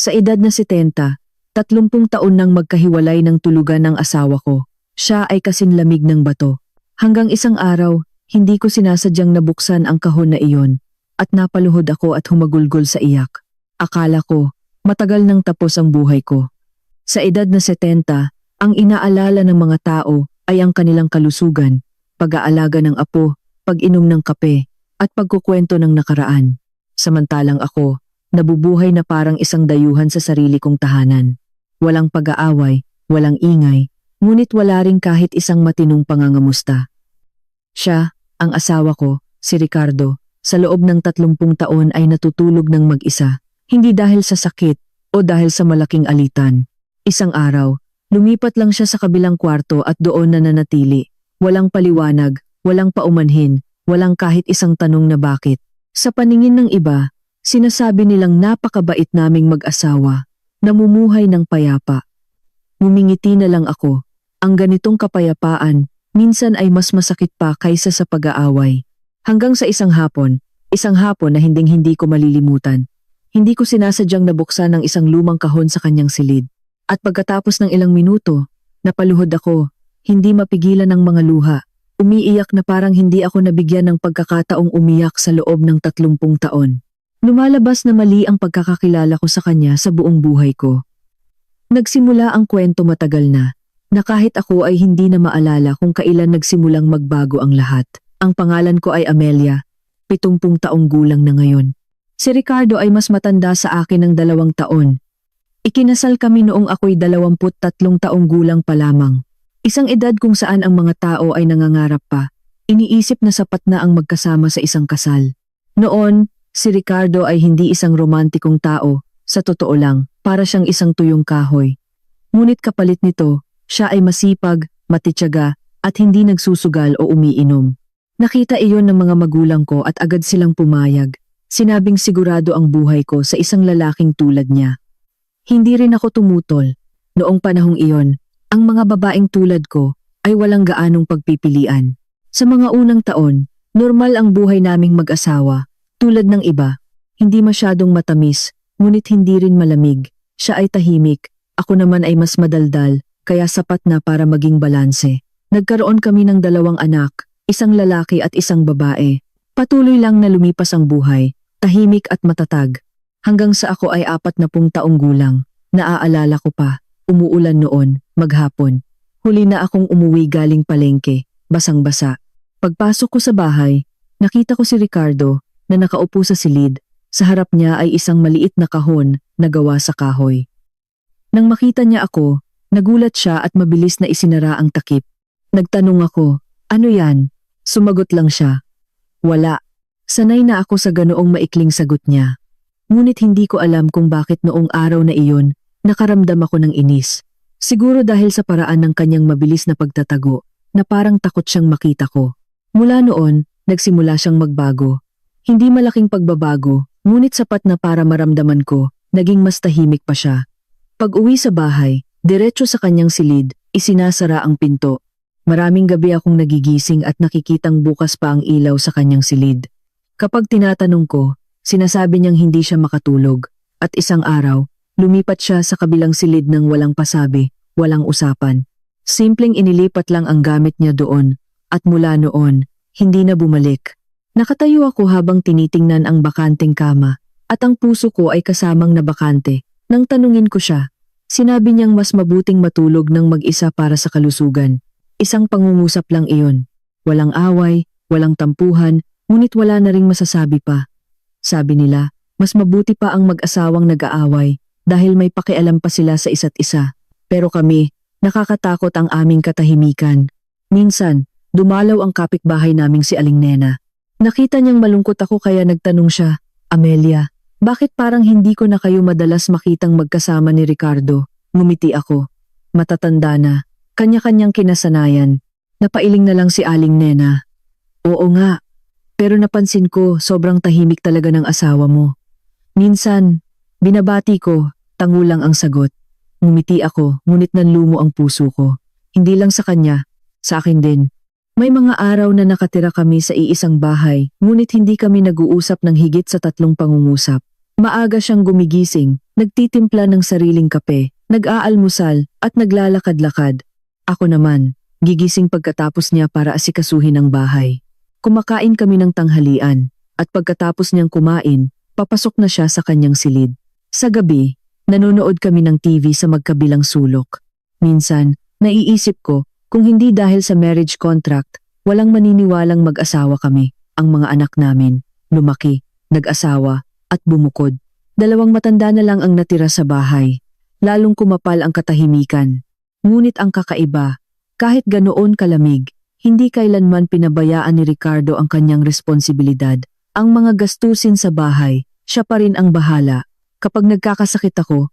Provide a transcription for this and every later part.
Sa edad na 70, 30 taon nang magkahiwalay ng tulugan ng asawa ko. Siya ay kasinlamig ng bato. Hanggang isang araw, hindi ko sinasadyang nabuksan ang kahon na iyon at napaluhod ako at humagulgol sa iyak. Akala ko, matagal nang tapos ang buhay ko. Sa edad na 70, ang inaalala ng mga tao ay ang kanilang kalusugan, pag-aalaga ng apo, pag-inom ng kape, at pagkukwento ng nakaraan. Samantalang ako, nabubuhay na parang isang dayuhan sa sarili kong tahanan. Walang pag-aaway, walang ingay, ngunit wala ring kahit isang matinong pangangamusta. Siya, ang asawa ko, si Ricardo, sa loob ng 30 taon ay natutulog ng mag-isa, hindi dahil sa sakit o dahil sa malaking alitan. Isang araw, lumipat lang siya sa kabilang kwarto at doon nananatili. Walang paliwanag, walang paumanhin, walang kahit isang tanong na bakit. Sa paningin ng iba, sinasabi nilang napakabait naming mag-asawa, namumuhay ng payapa. Ngumingiti na lang ako. Ang ganitong kapayapaan, minsan ay mas masakit pa kaysa sa pag-aaway. Hanggang sa isang hapon na hinding-hindi ko malilimutan. Hindi ko sinasadyang nabuksan ng isang lumang kahon sa kanyang silid. At pagkatapos ng ilang minuto, napaluhod ako, hindi mapigilan ng mga luha. Umiiyak na parang hindi ako nabigyan ng pagkakataong umiyak sa loob ng 30 taon. Lumalabas na mali ang pagkakakilala ko sa kanya sa buong buhay ko. Nagsimula ang kwento matagal na kahit ako ay hindi na maalala kung kailan nagsimulang magbago ang lahat. Ang pangalan ko ay Amelia, 70 taong gulang na ngayon. Si Ricardo ay mas matanda sa akin ng 2 taon. Ikinasal kami noong ako'y 23 taong gulang pa lamang. Isang edad kung saan ang mga tao ay nangangarap pa. Iniisip na sapat na ang magkasama sa isang kasal. Noon, si Ricardo ay hindi isang romantikong tao, sa totoo lang, para siyang isang tuyong kahoy. Ngunit kapalit nito, siya ay masipag, matityaga, at hindi nagsusugal o umiinom. Nakita iyon ng mga magulang ko at agad silang pumayag. Sinabing sigurado ang buhay ko sa isang lalaking tulad niya. Hindi rin ako tumutol. Noong panahong iyon, ang mga babaeng tulad ko ay walang gaanong pagpipilian. Sa mga unang taon, normal ang buhay naming mag-asawa. Tulad ng iba, hindi masyadong matamis, ngunit hindi rin malamig. Siya ay tahimik, ako naman ay mas madaldal, kaya sapat na para maging balanse. Nagkaroon kami ng 2 anak, isang lalaki at isang babae. Patuloy lang na lumipas ang buhay, tahimik at matatag. Hanggang sa ako ay 40 taong gulang. Naaalala ko pa, umuulan noon, maghapon. Huli na akong umuwi galing palengke, basang-basa. Pagpasok ko sa bahay, nakita ko si Ricardo na nakaupo sa silid. Sa harap niya ay isang maliit na kahon na gawa sa kahoy. Nang makita niya ako, nagulat siya at mabilis na isinara ang takip. Nagtanong ako, "Ano yan?" Sumagot lang siya, "Wala." Sanay na ako sa ganoong maikling sagot niya. Ngunit hindi ko alam kung bakit noong araw na iyon, nakaramdam ako ng inis. Siguro dahil sa paraan ng kanyang mabilis na pagtatago, na parang takot siyang makita ko. Mula noon, nagsimula siyang magbago. Hindi malaking pagbabago, ngunit sapat na para maramdaman ko, naging mas tahimik pa siya. Pag-uwi sa bahay, diretso sa kanyang silid, isinasara ang pinto. Maraming gabi akong nagigising at nakikitang bukas pa ang ilaw sa kanyang silid. Kapag tinatanong ko, sinasabi niyang hindi siya makatulog. At isang araw, lumipat siya sa kabilang silid ng walang pasabi, walang usapan. Simpleng inilipat lang ang gamit niya doon, at mula noon, hindi na bumalik. Nakatayo ako habang tinitingnan ang bakanteng kama, at ang puso ko ay kasamang nabakante. Nang tanungin ko siya, sinabi niyang mas mabuting matulog ng mag-isa para sa kalusugan. Isang pangungusap lang iyon. Walang away, walang tampuhan, ngunit wala na ring masasabi pa. Sabi nila, mas mabuti pa ang mag-asawang nag-aaway dahil may pakialam pa sila sa isa't isa. Pero kami, nakakatakot ang aming katahimikan. Minsan, dumalaw ang kapitbahay naming si Aling Nena. Nakita niyang malungkot ako kaya nagtanong siya, "Amelia, bakit parang hindi ko na kayo madalas makitang magkasama ni Ricardo?" Ngumiti ako. Matatanda na, kanya-kanyang kinasanayan. Napailing na lang si Aling Nena. "Oo nga, pero napansin ko sobrang tahimik talaga ng asawa mo." Minsan, binabati ko, tangulang ang sagot. Ngumiti ako, ngunit nanlumo ang puso ko. Hindi lang sa kanya, sa akin din. May mga araw na nakatira kami sa iisang bahay, ngunit hindi kami nag-uusap ng higit sa 3 pangungusap. Maaga siyang gumigising, nagtitimpla ng sariling kape, nag-aalmusal at naglalakad-lakad. Ako naman, gigising pagkatapos niya para asikasuhin ang bahay. Kumakain kami ng tanghalian, at pagkatapos niyang kumain, papasok na siya sa kanyang silid. Sa gabi, nanonood kami ng TV sa magkabilang sulok. Minsan, naiisip ko, kung hindi dahil sa marriage contract, walang maniniwalang mag-asawa kami, ang mga anak namin, lumaki, nag-asawa, at bumukod. 2 matanda na lang ang natira sa bahay. Lalong kumapal ang katahimikan. Ngunit ang kakaiba, kahit ganoon kalamig, hindi kailanman pinabayaan ni Ricardo ang kanyang responsibilidad. Ang mga gastusin sa bahay, siya pa rin ang bahala. Kapag nagkakasakit ako,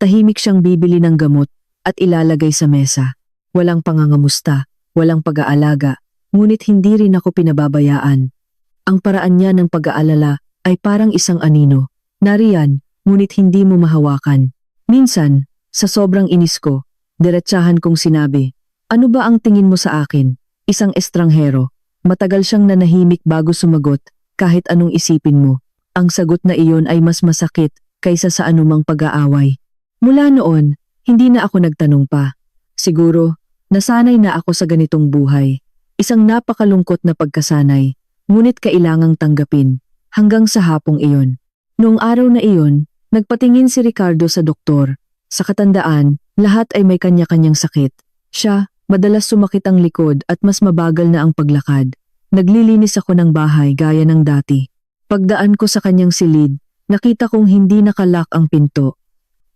tahimik siyang bibili ng gamot at ilalagay sa mesa. Walang pangangamusta, walang pag-aalaga, ngunit hindi rin ako pinababayaan. Ang paraan niya ng pag-aalala ay parang isang anino. Nariyan, ngunit hindi mo mahawakan. Minsan, sa sobrang inis ko, diretsahan kong sinabi, "Ano ba ang tingin mo sa akin? Isang estranghero." Matagal siyang nanahimik bago sumagot, "Kahit anong isipin mo." Ang sagot na iyon ay mas masakit kaysa sa anumang pag-aaway. Mula noon, hindi na ako nagtanong pa. Siguro, nasanay na ako sa ganitong buhay. Isang napakalungkot na pagkasanay, ngunit kailangang tanggapin. Hanggang sa hapong iyon. Noong araw na iyon, nagpatingin si Ricardo sa doktor. Sa katandaan, lahat ay may kanya-kanyang sakit. Siya, madalas sumakit ang likod at mas mabagal na ang paglakad. Naglilinis ako ng bahay gaya ng dati. Pagdaan ko sa kanyang silid, nakita kong hindi nakalak ang pinto.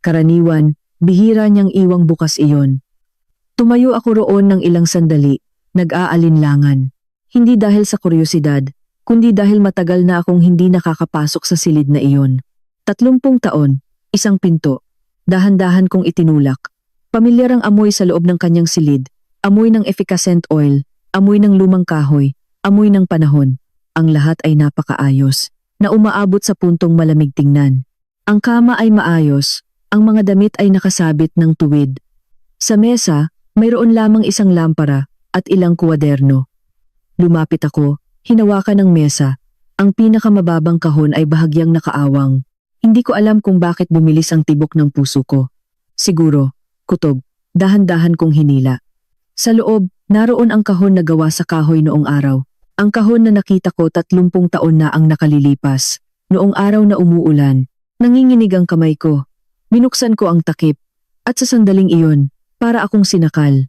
Karaniwan, bihira niyang iwang bukas iyon. Tumayo ako roon ng ilang sandali, nag-aalinlangan. Hindi dahil sa kuryosidad, kundi dahil matagal na akong hindi nakakapasok sa silid na iyon. 30 taon, isang pinto. Dahan-dahan kong itinulak. Pamilyar ang amoy sa loob ng kanyang silid, amoy ng efficacent oil, amoy ng lumang kahoy, amoy ng panahon. Ang lahat ay napakaayos, na umaabot sa puntong malamig tingnan. Ang kama ay maayos, ang mga damit ay nakasabit ng tuwid. Sa mesa, mayroon lamang isang lampara at ilang kuwaderno. Lumapit ako, hinawakan ng mesa. Ang pinakamababang kahon ay bahagyang nakaawang. Hindi ko alam kung bakit bumilis ang tibok ng puso ko. Siguro, kutob, dahan-dahan kong hinila. Sa loob, naroon ang kahon na gawa sa kahoy noong araw. Ang kahon na nakita ko 30 taon na ang nakalilipas. Noong araw na umuulan, nanginginig ang kamay ko. Binuksan ko ang takip. At sa sandaling iyon, para akong sinakal.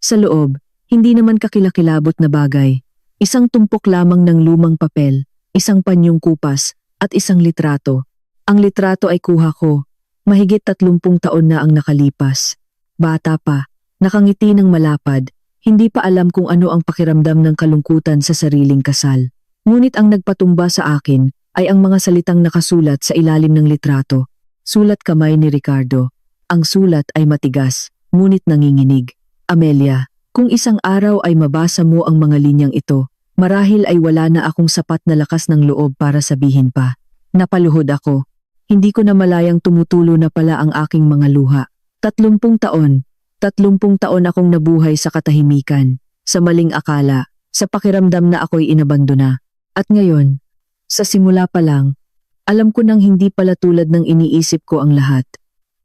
Sa loob, hindi naman kakilakilabot na bagay. Isang tumpok lamang ng lumang papel, isang panyong kupas, at isang litrato. Ang litrato ay kuha ko. Mahigit 30 taon na ang nakalipas. Bata pa, nakangiti ng malapad, hindi pa alam kung ano ang pakiramdam ng kalungkutan sa sariling kasal. Ngunit ang nagpatumba sa akin ay ang mga salitang nakasulat sa ilalim ng litrato. Sulat kamay ni Ricardo. Ang sulat ay matigas, ngunit nanginginig. "Amelia, kung isang araw ay mabasa mo ang mga linyang ito, marahil ay wala na akong sapat na lakas ng loob para sabihin pa." Napaluhod ako. Hindi ko na malayang tumutulo na pala ang aking mga luha. 30 taon. 30 taon akong nabuhay sa katahimikan, sa maling akala, sa pakiramdam na ako'y inabandona. At ngayon, sa simula pa lang, alam ko nang hindi pala tulad ng iniisip ko ang lahat.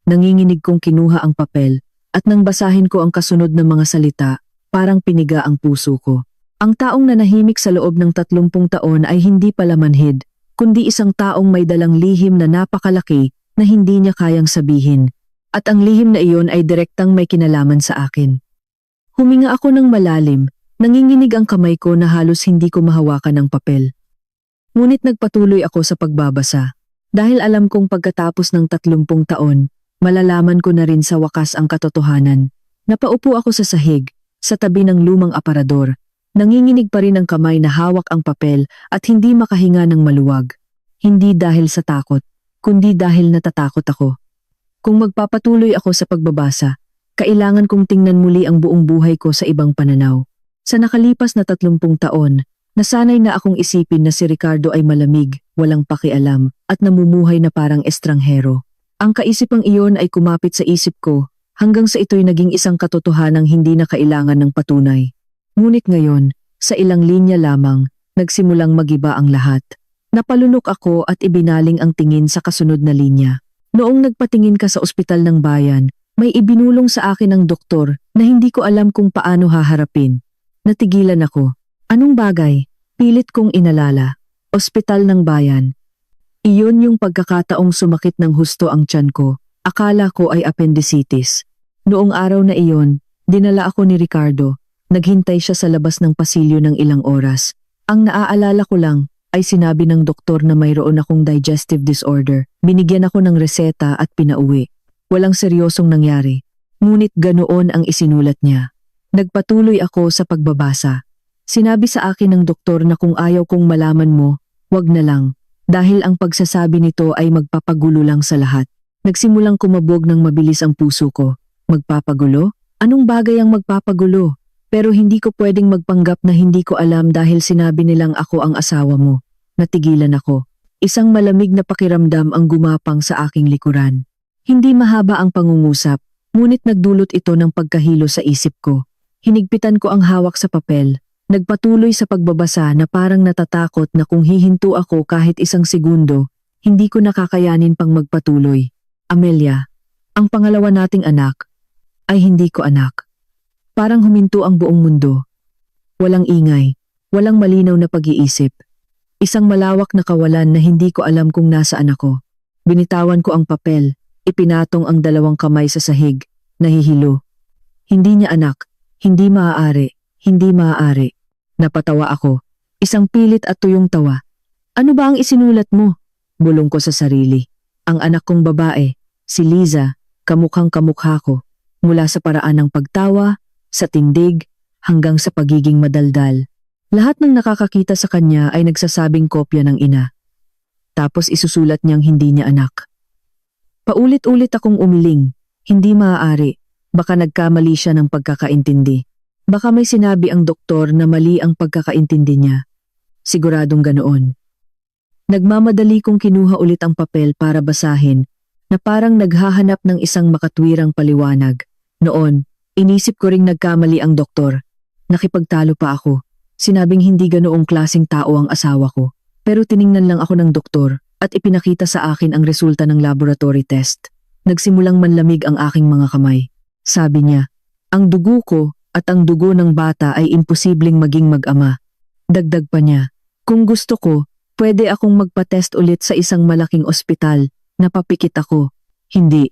Nanginginig kong kinuha ang papel, at nang basahin ko ang kasunod na mga salita, parang piniga ang puso ko. Ang taong nanahimik sa loob ng 30 taon ay hindi pala manhid, kundi isang taong may dalang lihim na napakalaki na hindi niya kayang sabihin. At ang lihim na iyon ay direktang may kinalaman sa akin. Huminga ako ng malalim, nanginginig ang kamay ko na halos hindi ko mahawakan ang papel. Ngunit nagpatuloy ako sa pagbabasa. Dahil alam kong pagkatapos ng 30 taon, malalaman ko na rin sa wakas ang katotohanan. Napaupo ako sa sahig, sa tabi ng lumang aparador. Nanginginig pa rin ang kamay na hawak ang papel at hindi makahinga ng maluwag. Hindi dahil sa takot, kundi dahil natatakot ako. Kung magpapatuloy ako sa pagbabasa, kailangan kong tingnan muli ang buong buhay ko sa ibang pananaw. Sa nakalipas na 30 taon, nasanay na akong isipin na si Ricardo ay malamig, walang pakialam, at namumuhay na parang estranghero. Ang kaisipang iyon ay kumapit sa isip ko, hanggang sa ito'y naging isang katotohanang hindi na kailangan ng patunay. Ngunit ngayon, sa ilang linya lamang, nagsimulang magiba ang lahat. Napalunok ako at ibinaling ang tingin sa kasunod na linya. Noong nagpatingin ka sa ospital ng bayan, may ibinulong sa akin ng doktor na hindi ko alam kung paano haharapin. Natigilan ako. Anong bagay? Pilit kong inalala. Ospital ng bayan. Iyon yung pagkakataong sumakit ng husto ang tiyan ko. Akala ko ay appendicitis. Noong araw na iyon, dinala ako ni Ricardo. Naghintay siya sa labas ng pasilyo ng ilang oras. Ang naaalala ko lang ay sinabi ng doktor na mayroon akong digestive disorder. Binigyan ako ng reseta at pinauwi. Walang seryosong nangyari. Ngunit ganoon ang isinulat niya. Nagpatuloy ako sa pagbabasa. Sinabi sa akin ng doktor na kung ayaw kong malaman mo, wag na lang. Dahil ang pagsasabi nito ay magpapagulo lang sa lahat. Nagsimulang kumabog ng mabilis ang puso ko. Magpapagulo? Anong bagay ang magpapagulo? Pero hindi ko pwedeng magpanggap na hindi ko alam dahil sinabi nilang ako ang asawa mo. Natigilan ako. Isang malamig na pakiramdam ang gumapang sa aking likuran. Hindi mahaba ang pangungusap, ngunit nagdulot ito ng pagkahilo sa isip ko. Hinigpitan ko ang hawak sa papel. Nagpatuloy sa pagbabasa na parang natatakot na kung hihinto ako kahit isang segundo, hindi ko nakakayanin pang magpatuloy. Amelia, ang pangalawa nating anak, ay hindi ko anak. Parang huminto ang buong mundo. Walang ingay, walang malinaw na pag-iisip. Isang malawak na kawalan na hindi ko alam kung nasaan ako. Binitawan ko ang papel, ipinatong ang dalawang kamay sa sahig, nahihilo. Hindi niya anak, hindi maaari, hindi maaari. Napatawa ako, isang pilit at tuyong tawa. Ano ba ang isinulat mo? Bulong ko sa sarili. Ang anak kong babae, si Liza, kamukhang kamukha ko. Mula sa paraan ng pagtawa, sa tindig, hanggang sa pagiging madaldal. Lahat ng nakakakita sa kanya ay nagsasabing kopya ng ina. Tapos isusulat niyang hindi niya anak. Paulit-ulit akong umiling, hindi maaari, baka nagkamali siya ng pagkakaintindi. Baka may sinabi ang doktor na mali ang pagkakaintindi niya. Siguradong ganoon. Nagmamadali kong kinuha ulit ang papel para basahin, na parang naghahanap ng isang makatwirang paliwanag. Noon, inisip ko ring nagkamali ang doktor. Nakipagtalo pa ako. Sinabing hindi ganoong klaseng tao ang asawa ko. Pero tiningnan lang ako ng doktor at ipinakita sa akin ang resulta ng laboratory test. Nagsimulang manlamig ang aking mga kamay. Sabi niya, ang dugo ko at ang dugo ng bata ay imposibleng maging mag-ama. Dagdag pa niya, kung gusto ko, pwede akong magpa-test ulit sa isang malaking ospital. Napapikit ako. Hindi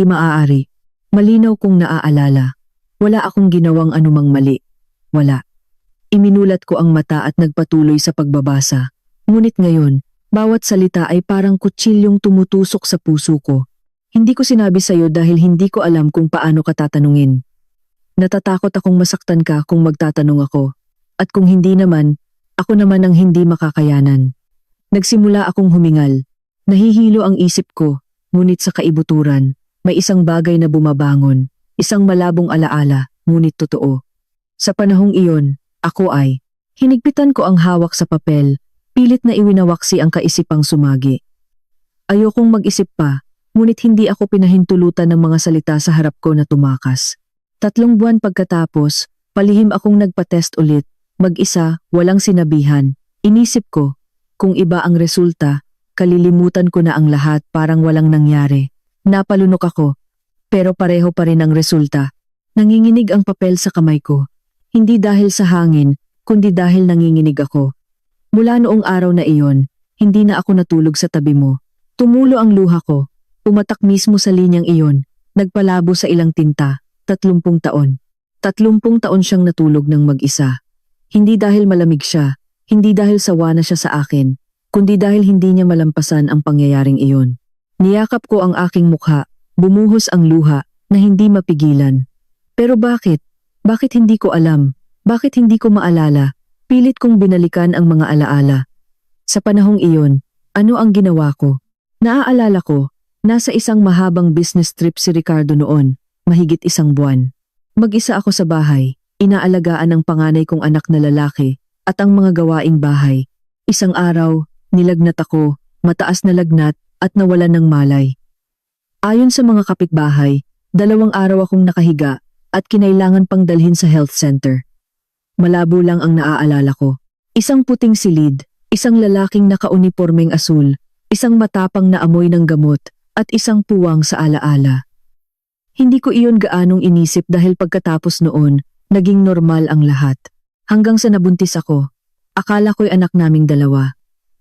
maaari. Malinaw kong naaalala. Wala akong ginawang anumang mali. Wala. Iminulat ko ang mata at nagpatuloy sa pagbabasa. Ngunit ngayon, bawat salita ay parang kutsilyong tumutusok sa puso ko. Hindi ko sinabi sa'yo dahil hindi ko alam kung paano ka tatanungin. Natatakot akong masaktan ka kung magtatanong ako. At kung hindi naman, ako naman ang hindi makakayanan. Nagsimula akong humingal. Nahihilo ang isip ko, ngunit sa kaibuturan, may isang bagay na bumabangon. Isang malabong alaala, ngunit totoo. Sa panahong iyon, ako ay, hinigpitan ko ang hawak sa papel, pilit na iwinawaksi ang kaisipang sumagi. Ayokong mag-isip pa, ngunit hindi ako pinahintulutan ng mga salita sa harap ko na tumakas. 3 buwan pagkatapos, palihim akong nagpa-test ulit, mag-isa, walang sinabihan. Inisip ko, kung iba ang resulta, kalilimutan ko na ang lahat parang walang nangyari. Napalunok ako. Pero pareho pa rin ang resulta. Nanginginig ang papel sa kamay ko. Hindi dahil sa hangin, kundi dahil nanginginig ako. Mula noong araw na iyon, hindi na ako natulog sa tabi mo. Tumulo ang luha ko. Pumatak mismo sa linyang iyon. Nagpalabo sa ilang tinta. 30 taon. 30 taon siyang natulog ng mag-isa. Hindi dahil malamig siya. Hindi dahil sawa na siya sa akin. Kundi dahil hindi niya malampasan ang pangyayaring iyon. Niyakap ko ang aking mukha. Bumuhos ang luha na hindi mapigilan. Pero bakit? Bakit hindi ko alam? Bakit hindi ko maalala? Pilit kong binalikan ang mga alaala. Sa panahong iyon, ano ang ginawa ko? Naaalala ko, nasa isang mahabang business trip si Ricardo noon, mahigit 1 buwan. Mag-isa ako sa bahay, inaalagaan ang panganay kong anak na lalaki at ang mga gawaing bahay. Isang araw, nilagnat ako, mataas na lagnat at nawalan ng malay. Ayon sa mga kapitbahay, 2 araw akong nakahiga at kinailangan pang dalhin sa health center. Malabo lang ang naaalala ko. Isang puting silid, Isang lalaking nakaunipormeng asul, isang matapang na amoy ng gamot, at isang puwang sa alaala. Hindi ko iyon gaanong inisip dahil pagkatapos noon, naging normal ang lahat. Hanggang sa nabuntis ako, akala ko'y anak naming dalawa.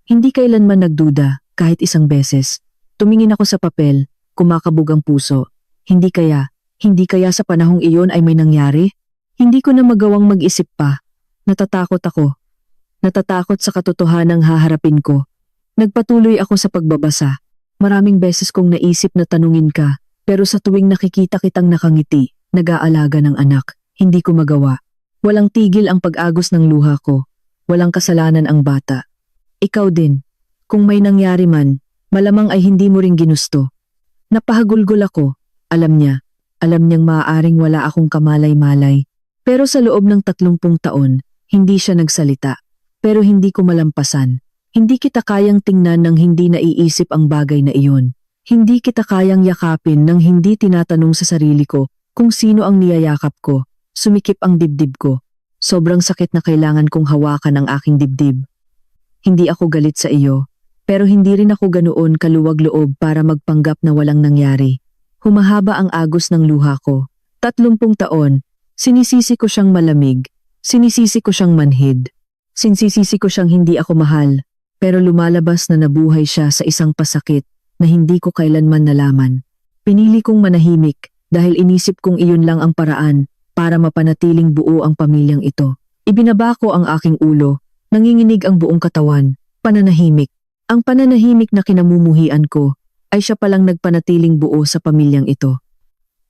Hindi kailanman nagduda, kahit isang beses. Tumingin ako sa papel, kumakabog ang puso. Hindi kaya sa panahong iyon ay may nangyari? Hindi ko na magawang mag-isip pa. Natatakot ako. Natatakot sa katotohanang haharapin ko. Nagpatuloy ako sa pagbabasa. Maraming beses kong naisip na tanungin ka, pero sa tuwing nakikita kitang nakangiti, nag-aalaga ng anak, hindi ko magawa. Walang tigil ang pag-agos ng luha ko. Walang kasalanan ang bata. Ikaw din. Kung may nangyari man, malamang ay hindi mo ring ginusto. Napahagulgol ako. Alam niyang maaaring wala akong kamalay-malay. Pero sa loob ng 30 taon, hindi siya nagsalita. Pero hindi ko malampasan. Hindi kita kayang tingnan nang hindi naiisip ang bagay na iyon. Hindi kita kayang yakapin nang hindi tinatanong sa sarili ko kung sino ang niyayakap ko. Sumikip ang dibdib ko. Sobrang sakit na kailangan kong hawakan ang aking dibdib. Hindi ako galit sa iyo, pero hindi rin ako ganoon kaluwag-loob para magpanggap na walang nangyari. Humahaba ang agos ng luha ko. 30 taon, sinisisi ko siyang malamig, sinisisi ko siyang manhid. Sinisisi ko siyang hindi ako mahal, pero lumalabas na nabuhay siya sa isang pasakit na hindi ko kailanman nalaman. Pinili kong manahimik dahil inisip kong iyon lang ang paraan para mapanatiling buo ang pamilyang ito. Ibinaba ko ang aking ulo, nanginginig ang buong katawan, pananahimik. Ang pananahimik na kinamumuhian ko ay siya palang nagpanatiling buo sa pamilyang ito.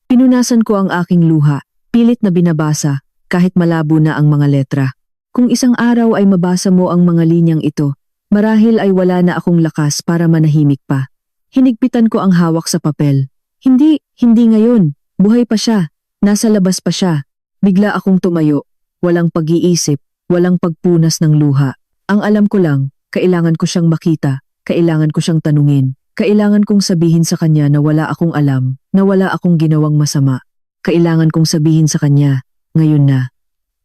Pinunasan ko ang aking luha, pilit na binabasa kahit malabo na ang mga letra. Kung isang araw ay mabasa mo ang mga linyang ito, marahil ay wala na akong lakas para manahimik pa. Hinigpitan ko ang hawak sa papel. Hindi ngayon. Buhay pa siya. Nasa labas pa siya. Bigla akong tumayo. Walang pag-iisip, walang pagpunas ng luha. Ang alam ko lang, kailangan ko siyang makita, kailangan ko siyang tanungin. Kailangan kong sabihin sa kanya na wala akong alam, na wala akong ginawang masama. Kailangan kong sabihin sa kanya, ngayon na.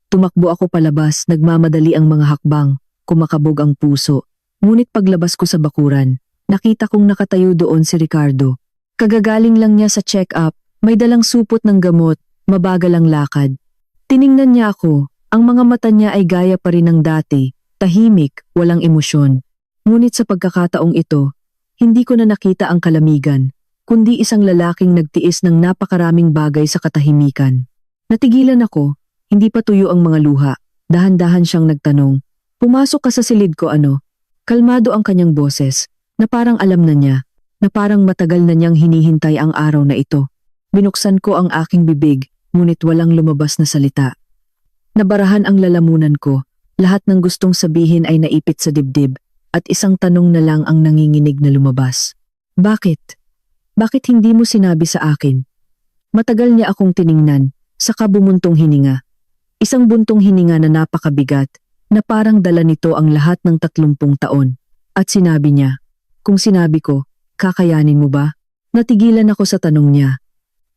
Tumakbo ako palabas, nagmamadali ang mga hakbang, kumakabog ang puso. Ngunit paglabas ko sa bakuran, nakita kong nakatayo doon si Ricardo. Kagagaling lang niya sa check-up, may dalang supot ng gamot, mabagal ang lakad. Tiningnan niya ako, ang mga mata niya ay gaya pa rin ng dati, tahimik, walang emosyon. Ngunit sa pagkakataong ito, hindi ko na nakita ang kalamigan, kundi isang lalaking nagtiis ng napakaraming bagay sa katahimikan. Natigilan ako. Hindi pa tuyo ang mga luha, dahan-dahan siyang nagtanong. Pumasok ka sa silid ko ano? Kalmado ang kanyang boses, na parang alam na niya, na parang matagal na niyang hinihintay ang araw na ito. Binuksan ko ang aking bibig, ngunit walang lumabas na salita. Nabarahan ang lalamunan ko, lahat ng gustong sabihin ay naipit sa dibdib, at isang tanong na lang ang nanginginig na lumabas. Bakit? Bakit hindi mo sinabi sa akin? Matagal niya akong tiningnan, saka bumuntong hininga. Isang buntong hininga na napakabigat, na parang dala nito ang lahat ng 30 taon. At sinabi niya, kung sinabi ko, kakayanin mo ba? Natigilan ako sa tanong niya.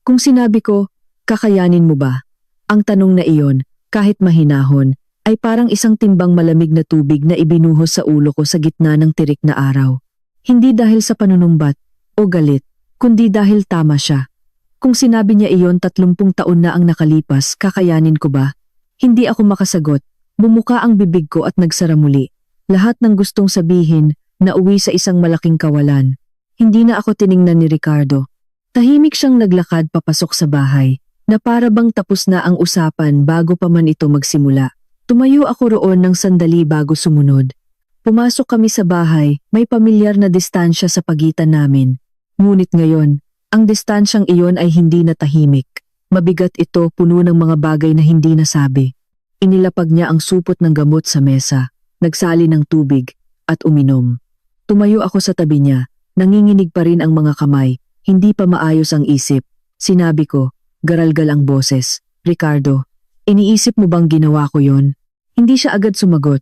Kung sinabi ko, kakayanin mo ba? Ang tanong na iyon, kahit mahinahon, ay parang isang timbang malamig na tubig na ibinuhos sa ulo ko sa gitna ng tirik na araw. Hindi dahil sa panunumbat o galit, kundi dahil tama siya. Kung sinabi niya iyon 30 taon na ang nakalipas, kakayanin ko ba? Hindi ako makasagot. Bumuka ang bibig ko at nagsara muli. Lahat ng gustong sabihin, nauwi sa isang malaking kawalan. Hindi na ako tiningnan ni Ricardo. Tahimik siyang naglakad papasok sa bahay, na para bang tapos na ang usapan bago pa man ito magsimula. Tumayo ako roon ng sandali bago sumunod. Pumasok kami sa bahay, may pamilyar na distansya sa pagitan namin. Ngunit ngayon, ang distansyang iyon ay hindi na tahimik. Mabigat ito, puno ng mga bagay na hindi nasabi. Inilapag niya ang supot ng gamot sa mesa, nagsali ng tubig, at uminom. Tumayo ako sa tabi niya, nanginginig pa rin ang mga kamay, hindi pa maayos ang isip. Sinabi ko, garalgal ang boses, Ricardo, iniisip mo bang ginawa ko yon? Hindi siya agad sumagot.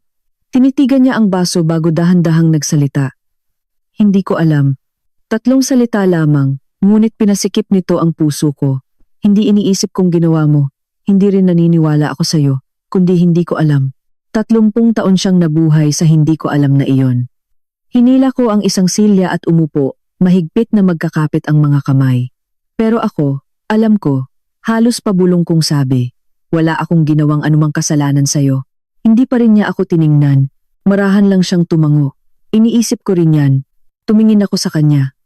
Tinitigan niya ang baso bago dahan-dahang nagsalita. Hindi ko alam. 3 salita lamang, ngunit pinasikip nito ang puso ko. Hindi iniisip kong ginawa mo, hindi rin naniniwala ako sa'yo, kundi hindi ko alam. 30 taon siyang nabuhay sa hindi ko alam na iyon. Hinila ko ang isang silya at umupo, mahigpit na magkakapit ang mga kamay. Pero ako, alam ko, halos pabulong kong sabi, wala akong ginawang anumang kasalanan sa'yo. Hindi pa rin niya ako tiningnan, marahan lang siyang tumango. Iniisip ko rin yan, tumingin ako sa kanya.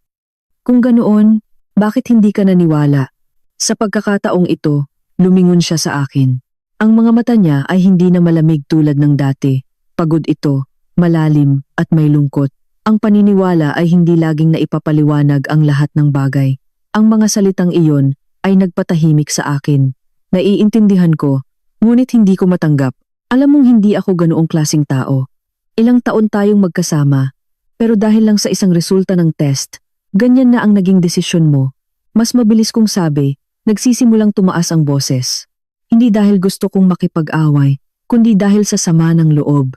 Kung ganoon, bakit hindi ka naniwala? Sa pagkakataong ito, lumingon siya sa akin. Ang mga mata niya ay hindi na malamig tulad ng dati. Pagod ito, malalim at may lungkot. Ang paniniwala ay hindi laging naipapaliwanag ang lahat ng bagay. Ang mga salitang iyon ay nagpatahimik sa akin. Naiintindihan ko, ngunit hindi ko matanggap. Alam mong hindi ako ganoong klaseng tao. Ilang taon tayong magkasama, pero dahil lang sa isang resulta ng test, ganyan na ang naging desisyon mo. Mas mabilis kong sabi, nagsisimulang tumaas ang boses. Hindi dahil gusto kong makipag-away, kundi dahil sa sama ng loob.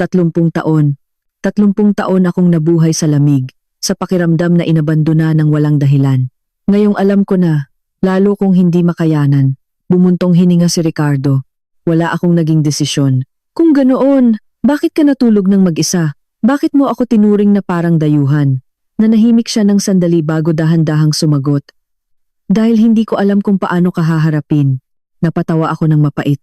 30 taon. 30 taon akong nabuhay sa lamig, sa pakiramdam na inabandona ng walang dahilan. Ngayong alam ko na, lalo kong hindi makayanan, bumuntong hininga si Ricardo. Wala akong naging desisyon. Kung ganoon, bakit ka natulog ng mag-isa? Bakit mo ako tinuring na parang dayuhan? Nanahimik siya ng sandali bago dahan-dahang sumagot. Dahil hindi ko alam kung paano ka haharapin. Napatawa ako ng mapait.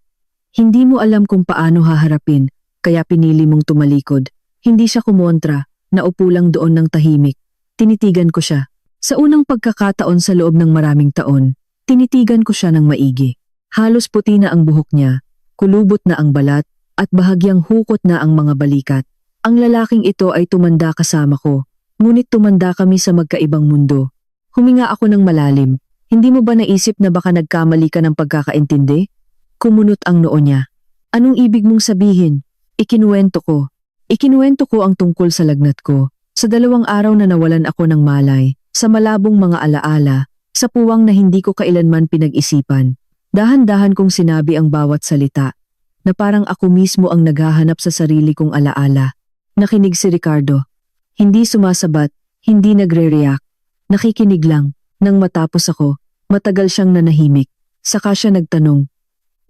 Hindi mo alam kung paano haharapin, kaya pinili mong tumalikod. Hindi siya kumontra, naupo lang doon ng tahimik. Tinitigan ko siya. Sa unang pagkakataon sa loob ng maraming taon, tinitigan ko siya ng maigi. Halos puti na ang buhok niya, kulubot na ang balat, at bahagyang hukot na ang mga balikat. Ang lalaking ito ay tumanda kasama ko, ngunit tumanda kami sa magkaibang mundo. Huminga ako ng malalim. Hindi mo ba naisip na baka nagkamali ka ng pagkakaintindi? Kumunot ang noo niya. Anong ibig mong sabihin? Ikinuwento ko. Ikinuwento ko ang tungkol sa lagnat ko. Sa 2 araw na nawalan ako ng malay, sa malabong mga alaala, sa puwang na hindi ko kailanman pinag-isipan. Dahan-dahan kong sinabi ang bawat salita, na parang ako mismo ang naghahanap sa sarili kong alaala. Nakinig si Ricardo. Hindi sumasabat, hindi nagre-react. Nakikinig lang. Nang matapos ako, matagal siyang nanahimik. Saka siya nagtanong,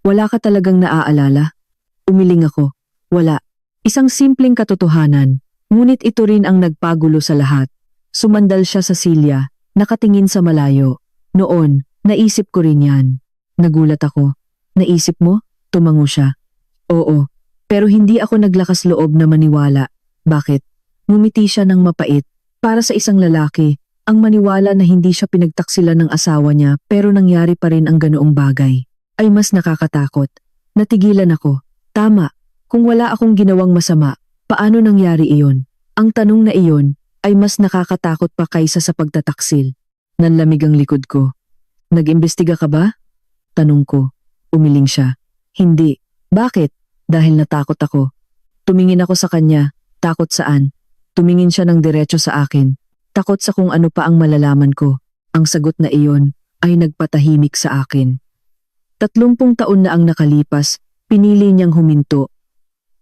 wala ka talagang naaalala? Umiling ako, wala. Isang simpleng katotohanan, ngunit ito rin ang nagpagulo sa lahat. Sumandal siya sa silya, nakatingin sa malayo. Noon, naisip ko rin yan. Nagulat ako. Naisip mo? Tumango siya. Oo, pero hindi ako naglakas loob na maniwala. Bakit? Ngumiti siya ng mapait. Para sa isang lalaki, ang maniwala na hindi siya pinagtaksilan ng asawa niya pero nangyari pa rin ang ganoong bagay, ay mas nakakatakot. Natigilan ako. Tama, kung wala akong ginawang masama, paano nangyari iyon? Ang tanong na iyon ay mas nakakatakot pa kaysa sa pagtataksil. Nanlamig ang likod ko. Nag-imbestiga ka ba? Tanong ko. Umiling siya. Hindi. Bakit? Dahil natakot ako. Tumingin ako sa kanya. Takot saan? Tumingin siya ng diretso sa akin. Takot sa kung ano pa ang malalaman ko. Ang sagot na iyon ay nagpatahimik sa akin. 30 taon na ang nakalipas, pinili niyang huminto.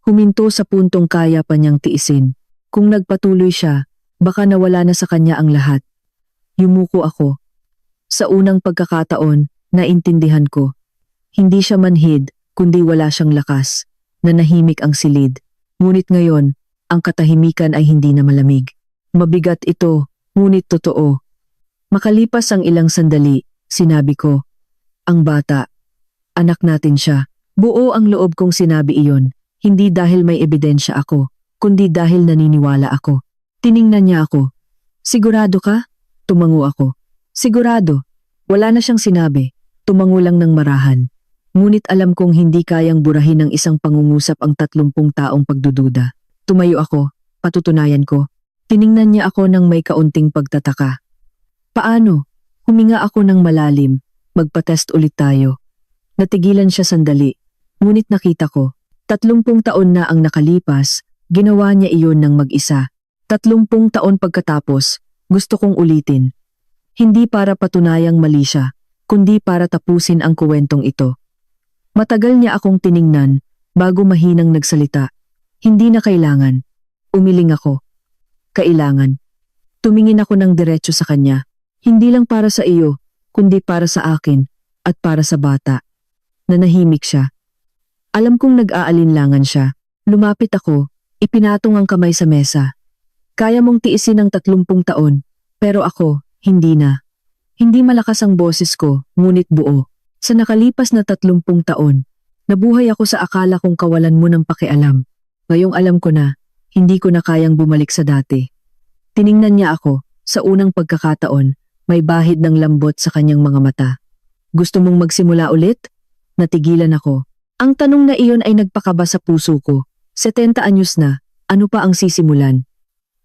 Huminto sa puntong kaya pa niyang tiisin. Kung nagpatuloy siya, baka nawala na sa kanya ang lahat. Yumuko ako. Sa unang pagkakataon, naintindihan ko. Hindi siya manhid, kundi wala siyang lakas. Nanahimik ang silid. Ngunit ngayon, ang katahimikan ay hindi na malamig. Mabigat ito, ngunit totoo. Makalipas ang ilang sandali, sinabi ko, ang bata, anak natin siya. Buo ang loob kong sinabi iyon, hindi dahil may ebidensya ako, kundi dahil naniniwala ako. Tiningnan niya ako. Sigurado ka? Tumango ako. Sigurado. Wala na siyang sinabi. Tumango lang ng marahan. Ngunit alam kong hindi kayang burahin ng isang pangungusap ang 30 taong pagdududa. Tumayo ako, patutunayan ko. Tiningnan niya ako ng may kaunting pagtataka. Paano? Huminga ako ng malalim. Magpa-test ulit tayo. Natigilan siya sandali. Ngunit nakita ko, 30 taon na ang nakalipas, ginawa niya iyon ng mag-isa. 30 taon pagkatapos, gusto kong ulitin. Hindi para patunayang mali siya, kundi para tapusin ang kuwentong ito. Matagal niya akong tiningnan, bago mahinang nagsalita. Hindi na kailangan. Umiling ako. Kailangan. Tumingin ako ng diretso sa kanya, hindi lang para sa iyo, kundi para sa akin, at para sa bata. Nanahimik siya. Alam kong nag-aalinlangan siya. Lumapit ako, ipinatong ang kamay sa mesa. Kaya mong tiisin ng 30 taon, pero ako, hindi na. Hindi malakas ang boses ko, ngunit buo. Sa nakalipas na 30 taon, nabuhay ako sa akala kong kawalan mo ng pakialam. Ngayong alam ko na, hindi ko na kayang bumalik sa dati. Tiningnan niya ako, sa unang pagkakataon, may bahid ng lambot sa kanyang mga mata. Gusto mong magsimula ulit? Natigilan ako. Ang tanong na iyon ay nagpakaba sa puso ko. 70 anyos na, ano pa ang sisimulan?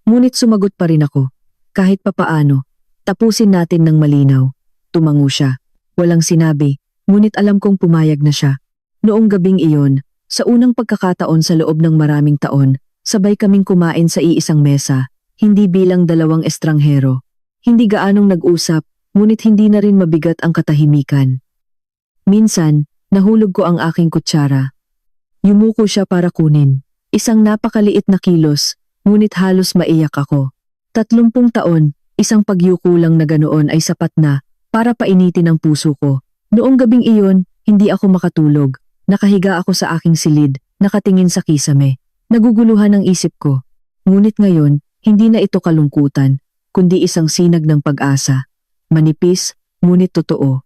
Ngunit sumagot pa rin ako. Kahit papaano, tapusin natin ng malinaw. Tumango siya. Walang sinabi, ngunit alam kong pumayag na siya. Noong gabing iyon, sa unang pagkakataon sa loob ng maraming taon, sabay kaming kumain sa iisang mesa, hindi bilang dalawang estranghero. Hindi gaanong nag-usap, ngunit hindi na rin mabigat ang katahimikan. Minsan, nahulog ko ang aking kutsara. Yumuko siya para kunin. Isang napakaliit na kilos, ngunit halos maiyak ako. 30 taon, isang pagyuko lang na ganoon ay sapat na para painitin ang puso ko. Noong gabing iyon, hindi ako makatulog. Nakahiga ako sa aking silid, nakatingin sa kisame. Naguguluhan ang isip ko. Ngunit ngayon, hindi na ito kalungkutan, kundi isang sinag ng pag-asa. Manipis, ngunit totoo.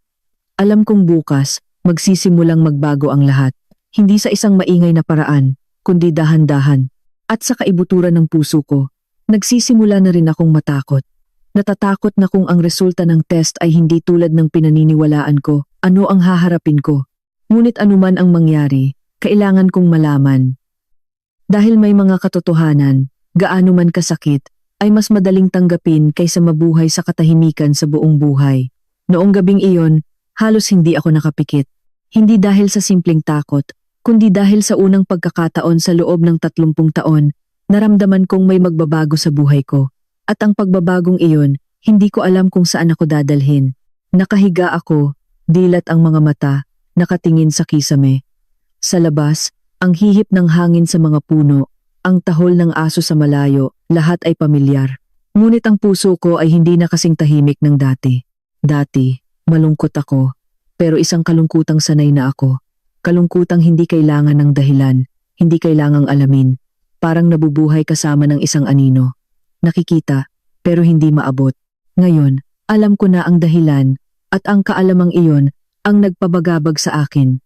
Alam kong bukas, magsisimulang magbago ang lahat. Hindi sa isang maingay na paraan, kundi dahan-dahan. At sa kaibuturan ng puso ko, nagsisimula na rin akong matakot. Natatakot na kung ang resulta ng test ay hindi tulad ng pinaniniwalaan ko, ano ang haharapin ko. Ngunit anuman ang mangyari, kailangan kong malaman. Dahil may mga katotohanan, gaano man kasakit, ay mas madaling tanggapin kaysa mabuhay sa katahimikan sa buong buhay. Noong gabing iyon, halos hindi ako nakapikit. Hindi dahil sa simpleng takot, kundi dahil sa unang pagkakataon sa loob ng 30 taon, naramdaman kong may magbabago sa buhay ko. At ang pagbabagong iyon, hindi ko alam kung saan ako dadalhin. Nakahiga ako, dilat ang mga mata, nakatingin sa kisame. Sa labas, ang hihip ng hangin sa mga puno, ang tahol ng aso sa malayo, lahat ay pamilyar. Ngunit ang puso ko ay hindi na kasing tahimik ng dati. Dati, malungkot ako, pero isang kalungkutang sanay na ako. Kalungkutang hindi kailangan ng dahilan, hindi kailangang alamin. Parang nabubuhay kasama ng isang anino. Nakikita, pero hindi maabot. Ngayon, alam ko na ang dahilan, at ang kaalamang iyon, ang nagpabagabag sa akin.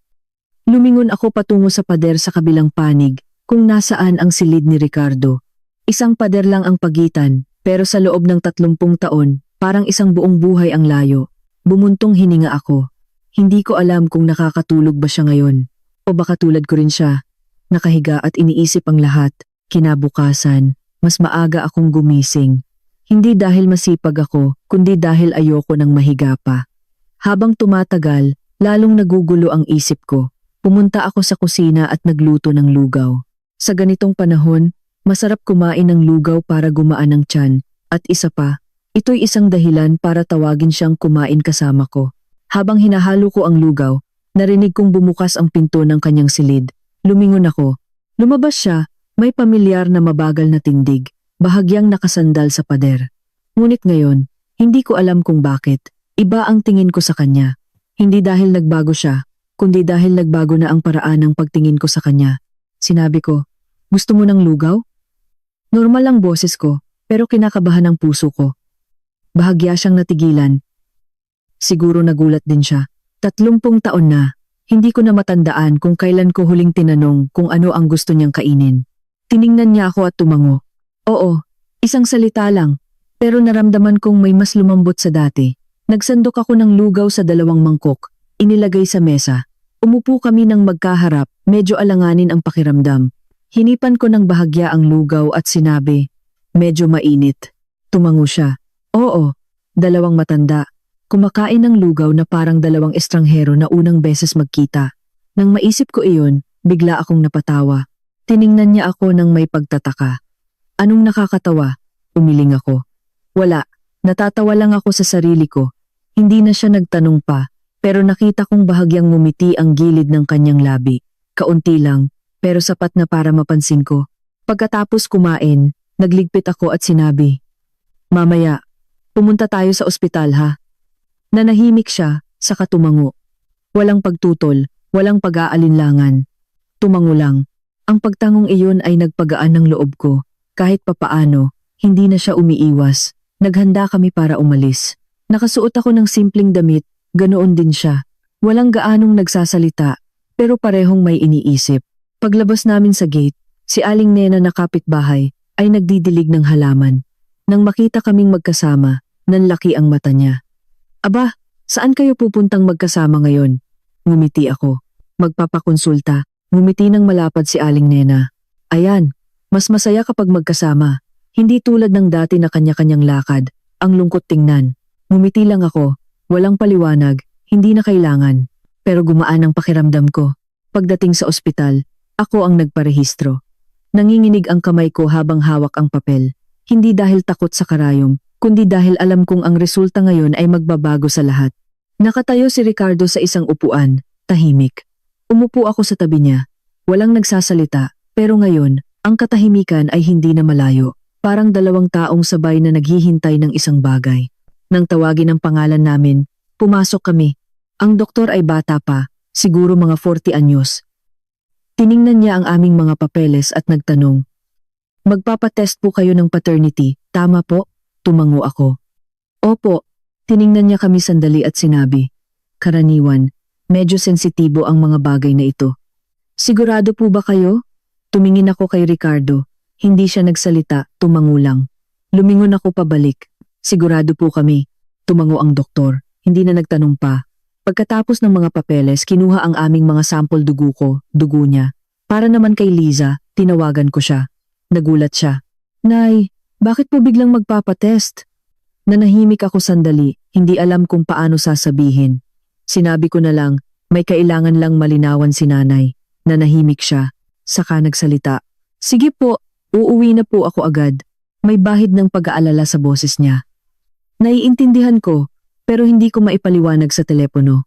Lumingon ako patungo sa pader sa kabilang panig, kung nasaan ang silid ni Ricardo. Isang pader lang ang pagitan, pero sa loob ng 30 taon, parang isang buong buhay ang layo. Bumuntong hininga ako. Hindi ko alam kung nakakatulog ba siya ngayon. O baka tulad ko rin siya. Nakahiga at iniisip ang lahat. Kinabukasan, mas maaga akong gumising. Hindi dahil masipag ako, kundi dahil ayoko nang mahiga pa. Habang tumatagal, lalong nagugulo ang isip ko. Pumunta ako sa kusina at nagluto ng lugaw. Sa ganitong panahon, masarap kumain ng lugaw para gumaan ang tiyan. At isa pa, ito'y isang dahilan para tawagin siyang kumain kasama ko. Habang hinahalo ko ang lugaw, narinig kong bumukas ang pinto ng kanyang silid. Lumingon ako. Lumabas siya, may pamilyar na mabagal na tindig, bahagyang nakasandal sa pader. Ngunit ngayon, hindi ko alam kung bakit. Iba ang tingin ko sa kanya. Hindi dahil nagbago siya, kundi dahil nagbago na ang paraan ng pagtingin ko sa kanya. Sinabi ko, gusto mo ng lugaw? Normal ang boses ko, pero kinakabahan ang puso ko. Bahagya siyang natigilan. Siguro nagulat din siya. 30 taon na. Hindi ko na matandaan kung kailan ko huling tinanong kung ano ang gusto niyang kainin. Tiningnan niya ako at tumango. Oo, isang salita lang. Pero naramdaman kong may mas lumambot sa dati. Nagsandok ako ng lugaw sa 2 mangkok. Inilagay sa mesa. Umupo kami ng magkaharap, medyo alanganin ang pakiramdam. Hinipan ko ng bahagya ang lugaw at sinabi, medyo mainit. Tumango siya. Oo, 2 matanda. Kumakain ng lugaw na parang 2 estranghero na unang beses magkita. Nang maisip ko iyon, bigla akong napatawa. Tiningnan niya ako ng may pagtataka. Anong nakakatawa? Umiling ako. Wala, natatawa lang ako sa sarili ko. Hindi na siya nagtanong pa, pero nakita kong bahagyang ngumiti ang gilid ng kanyang labi. Kaunti lang, pero sapat na para mapansin ko. Pagkatapos kumain, nagligpit ako at sinabi, mamaya, pumunta tayo sa ospital ha. Nanahimik siya, saka tumango. Walang pagtutol, walang pag-aalinlangan. tumango lang. Ang pagtangong iyon ay nagpagaan ng loob ko. Kahit papaano, hindi na siya umiiwas. Naghanda kami para umalis. Nakasuot ako ng simpleng damit, ganoon din siya. Walang gaanong nagsasalita, pero parehong may iniisip. Paglabas namin sa gate, si Aling Nena na kapitbahay ay nagdidilig ng halaman. Nang makita kaming magkasama, nanlaki ang mata niya. Aba, saan kayo pupuntang magkasama ngayon? Ngumiti ako. Magpapakonsulta. Ngumiti ng malapad si Aling Nena. Ayan, mas masaya kapag magkasama. Hindi tulad ng dati na kanya-kanyang lakad. Ang lungkot tingnan. Ngumiti lang ako. Walang paliwanag. Hindi na kailangan. Pero gumaan ang pakiramdam ko. Pagdating sa ospital, ako ang nagparehistro. Nanginginig ang kamay ko habang hawak ang papel. Hindi dahil takot sa karayom, kundi dahil alam kong ang resulta ngayon ay magbabago sa lahat. Nakatayo si Ricardo sa isang upuan, tahimik. Umupo ako sa tabi niya. Walang nagsasalita, pero ngayon, ang katahimikan ay hindi na malayo. Parang dalawang taong sabay na naghihintay ng isang bagay. Nang tawagin ang pangalan namin, pumasok kami. Ang doktor ay bata pa, siguro mga 40 anyos. Tiningnan niya ang aming mga papeles at nagtanong. Magpapatest po kayo ng paternity, tama po? Tumango ako. Opo. Tiningnan niya kami sandali at sinabi. Karaniwan, medyo sensitibo ang mga bagay na ito. Sigurado po ba kayo? Tumingin ako kay Ricardo. Hindi siya nagsalita, tumango lang. Lumingon ako pabalik. Sigurado po kami. Tumango ang doktor. Hindi na nagtanong pa. Pagkatapos ng mga papeles, kinuha ang aming mga sample dugo ko, dugo niya. Para naman kay Liza, tinawagan ko siya. Nagulat siya. Nay, bakit po biglang magpapatest? Nanahimik ako sandali, hindi alam kung paano sasabihin. Sinabi ko na lang, may kailangan lang malinawan si nanay. Nanahimik siya. Saka nagsalita. Sige po, uuwi na po ako agad. May bahid ng pag-aalala sa boses niya. Naiintindihan ko, pero hindi ko maipaliwanag sa telepono.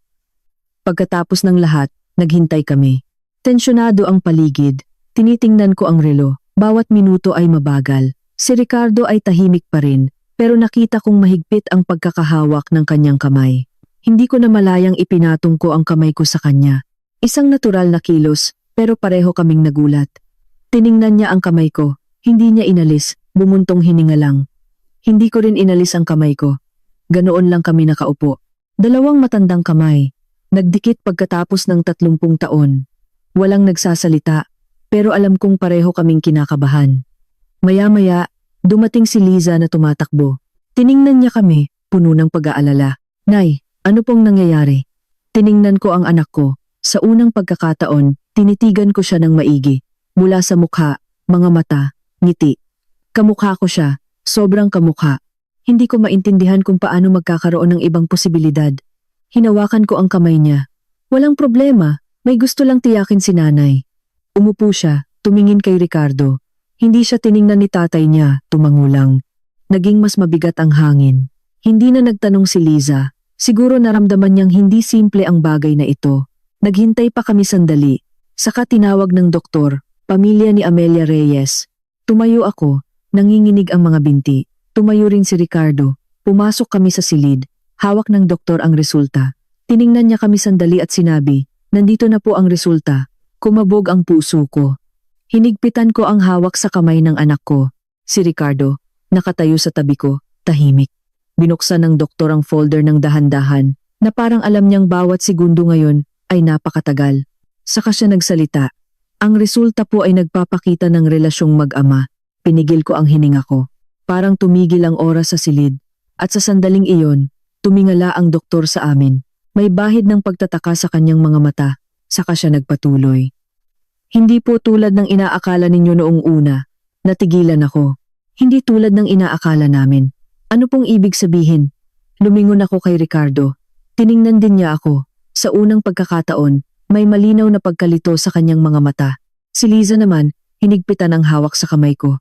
Pagkatapos ng lahat, naghintay kami. Tensyonado ang paligid. Tinitingnan ko ang relo. Bawat minuto ay mabagal. Si Ricardo ay tahimik pa rin, pero nakita kong mahigpit ang pagkakahawak ng kanyang kamay. Hindi ko na malayang ipinatong ko ang kamay ko sa kanya. Isang natural na kilos, pero pareho kaming nagulat. Tiningnan niya ang kamay ko. Hindi niya inalis, bumuntong hininga lang. Hindi ko rin inalis ang kamay ko. Ganoon lang kami nakaupo. Dalawang matandang kamay. Nagdikit pagkatapos ng 30 taon. Walang nagsasalita, pero alam kong pareho kaming kinakabahan. Maya-maya, dumating si Liza na tumatakbo. Tiningnan niya kami, puno ng pag-aalala. Nay, ano pong nangyayari? Tiningnan ko ang anak ko. Sa unang pagkakataon, tinitigan ko siya ng maigi. Mula sa mukha, mga mata, ngiti. Kamukha ko siya, sobrang kamukha. Hindi ko maintindihan kung paano magkakaroon ng ibang posibilidad. Hinawakan ko ang kamay niya. Walang problema, may gusto lang tiyakin si nanay. Umupo siya, tumingin kay Ricardo. Hindi siya tiningnan ni tatay niya, tumango lang. Naging mas mabigat ang hangin. Hindi na nagtanong si Liza. Siguro naramdaman niyang hindi simple ang bagay na ito. Naghintay pa kami sandali. Saka tinawag ng doktor, pamilya ni Amelia Reyes. Tumayo ako, nanginginig ang mga binti. Tumayo rin si Ricardo. Pumasok kami sa silid. Hawak ng doktor ang resulta. Tiningnan niya kami sandali at sinabi, nandito na po ang resulta. Kumabog ang puso ko. Hinigpitan ko ang hawak sa kamay ng anak ko. Si Ricardo, nakatayo sa tabi ko, tahimik. Binuksan ng doktor ang folder ng dahan-dahan, na parang alam niyang bawat segundo ngayon ay napakatagal. Saka siya nagsalita. Ang resulta po ay nagpapakita ng relasyong mag-ama. Pinigil ko ang hininga ko. Parang tumigil ang oras sa silid. At sa sandaling iyon, tumingala ang doktor sa amin. May bahid ng pagtataka sa kanyang mga mata. Saka siya nagpatuloy. Hindi po tulad ng inaakala ninyo noong una. Natigilan ako. Hindi tulad ng inaakala namin. Ano pong ibig sabihin? Lumingon ako kay Ricardo. Tiningnan din niya ako. Sa unang pagkakataon, may malinaw na pagkalito sa kanyang mga mata. Si Liza naman, hinigpitan ang hawak sa kamay ko.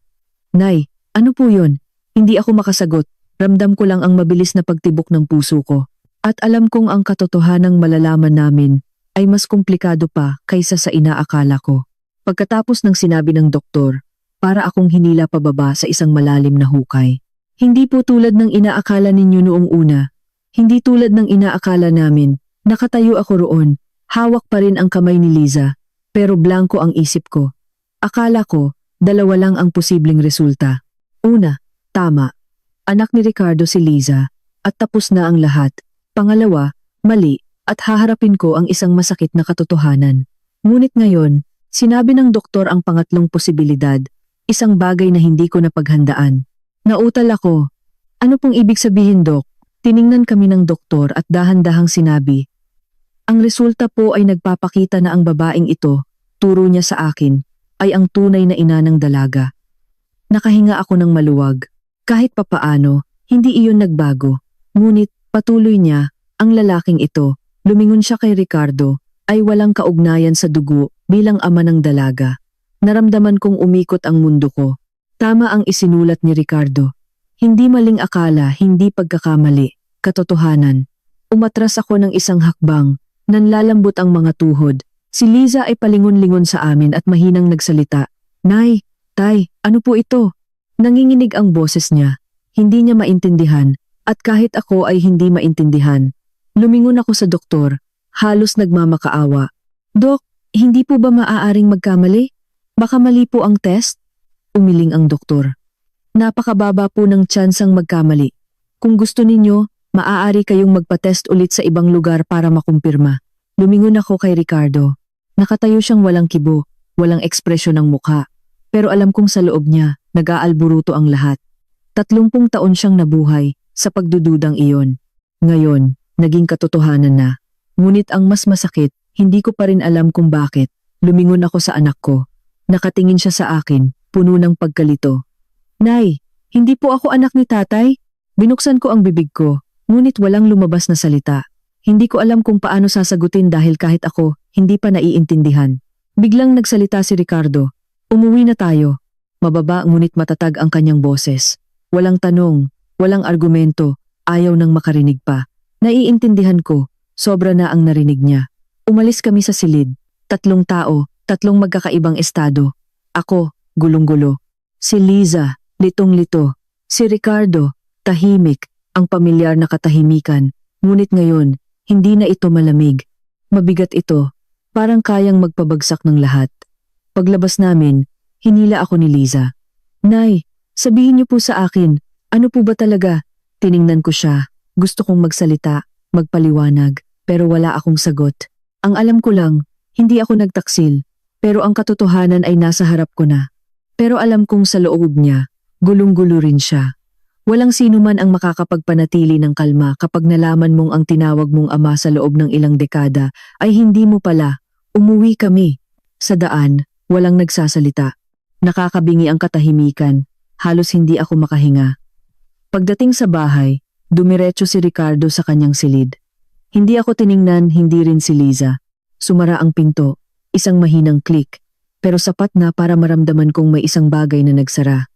Nay, ano po yun? Hindi ako makasagot. Ramdam ko lang ang mabilis na pagtibok ng puso ko. At alam kong ang katotohanang malalaman namin ay mas komplikado pa kaysa sa inaakala ko. Pagkatapos ng sinabi ng doktor, para akong hinila pababa sa isang malalim na hukay. Hindi po tulad ng inaakala ninyo noong una. Hindi tulad ng inaakala namin. Nakatayo ako roon. Hawak pa rin ang kamay ni Liza. Pero blanko ang isip ko. Akala ko, dalawa lang ang posibleng resulta. Una, tama. Anak ni Ricardo si Liza, at tapos na ang lahat. Pangalawa, mali, at haharapin ko ang isang masakit na katotohanan. Ngunit ngayon, sinabi ng doktor ang pangatlong posibilidad, isang bagay na hindi ko napaghandaan. Nautal ako. Ano pong ibig sabihin, Dok? Tiningnan kami ng doktor at dahan-dahang sinabi. Ang resulta po ay nagpapakita na ang babaeng ito, turo niya sa akin, ay ang tunay na ina ng dalaga. Nakahinga ako ng maluwag. Kahit papaano, hindi iyon nagbago. Ngunit, patuloy niya, ang lalaking ito, lumingon siya kay Ricardo, ay walang kaugnayan sa dugo bilang ama ng dalaga. Naramdaman kong umikot ang mundo ko. Tama ang isinulat ni Ricardo. Hindi maling akala, hindi pagkakamali, katotohanan. Umatras ako ng isang hakbang, nanlalambot ang mga tuhod. Si Liza ay palingon-lingon sa amin at mahinang nagsalita. Nay, Tay, ano po ito? Nanginginig ang boses niya. Hindi niya maintindihan, at kahit ako ay hindi maintindihan. Lumingon ako sa doktor, halos nagmamakaawa. Dok, hindi po ba maaaring magkamali? Baka mali po ang test? Umiling ang doktor. Napakababa po ng tsansang magkamali. Kung gusto ninyo, maaari kayong magpa-test ulit sa ibang lugar para makumpirma. Lumingon ako kay Ricardo. Nakatayo siyang walang kibo, walang ekspresyon ng mukha. Pero alam kong sa loob niya, nag-aalburuto ang lahat. 30 taon siyang nabuhay sa pagdududang iyon. Ngayon, naging katotohanan na. Ngunit ang mas masakit, hindi ko pa rin alam kung bakit. Lumingon ako sa anak ko. Nakatingin siya sa akin, puno ng pagkalito. Nay, hindi po ako anak ni tatay. Binuksan ko ang bibig ko, ngunit walang lumabas na salita. Hindi ko alam kung paano sasagutin dahil kahit ako, hindi pa naiintindihan. Biglang nagsalita si Ricardo. Umuwi na tayo. Mababa ngunit matatag ang kanyang boses. Walang tanong, walang argumento, ayaw nang makarinig pa. Naiintindihan ko, sobra na ang narinig niya. Umalis kami sa silid. 3 tao, 3 magkakaibang estado. Ako, gulong-gulo. Si Liza, litong-lito. Si Ricardo, tahimik, ang pamilyar na katahimikan. Ngunit ngayon, hindi na ito malamig. Mabigat ito, parang kayang magpabagsak ng lahat. Paglabas namin, hinila ako ni Liza. Nay, sabihin niyo po sa akin, ano po ba talaga? Tiningnan ko siya, gusto kong magsalita, magpaliwanag, pero wala akong sagot. Ang alam ko lang, hindi ako nagtaksil, pero ang katotohanan ay nasa harap ko na. Pero alam kong sa loob niya, gulong-gulo rin siya. Walang sino man ang makakapagpanatili ng kalma kapag nalaman mong ang tinawag mong ama sa loob ng ilang dekada ay hindi mo pala. Umuwi kami. Sa daan, walang nagsasalita. Nakakabingi ang katahimikan, halos hindi ako makahinga. Pagdating sa bahay, dumiretso si Ricardo sa kanyang silid. Hindi ako tiningnan, hindi rin si Liza. Sumara ang pinto, isang mahinang click, pero sapat na para maramdaman kong may isang bagay na nagsara.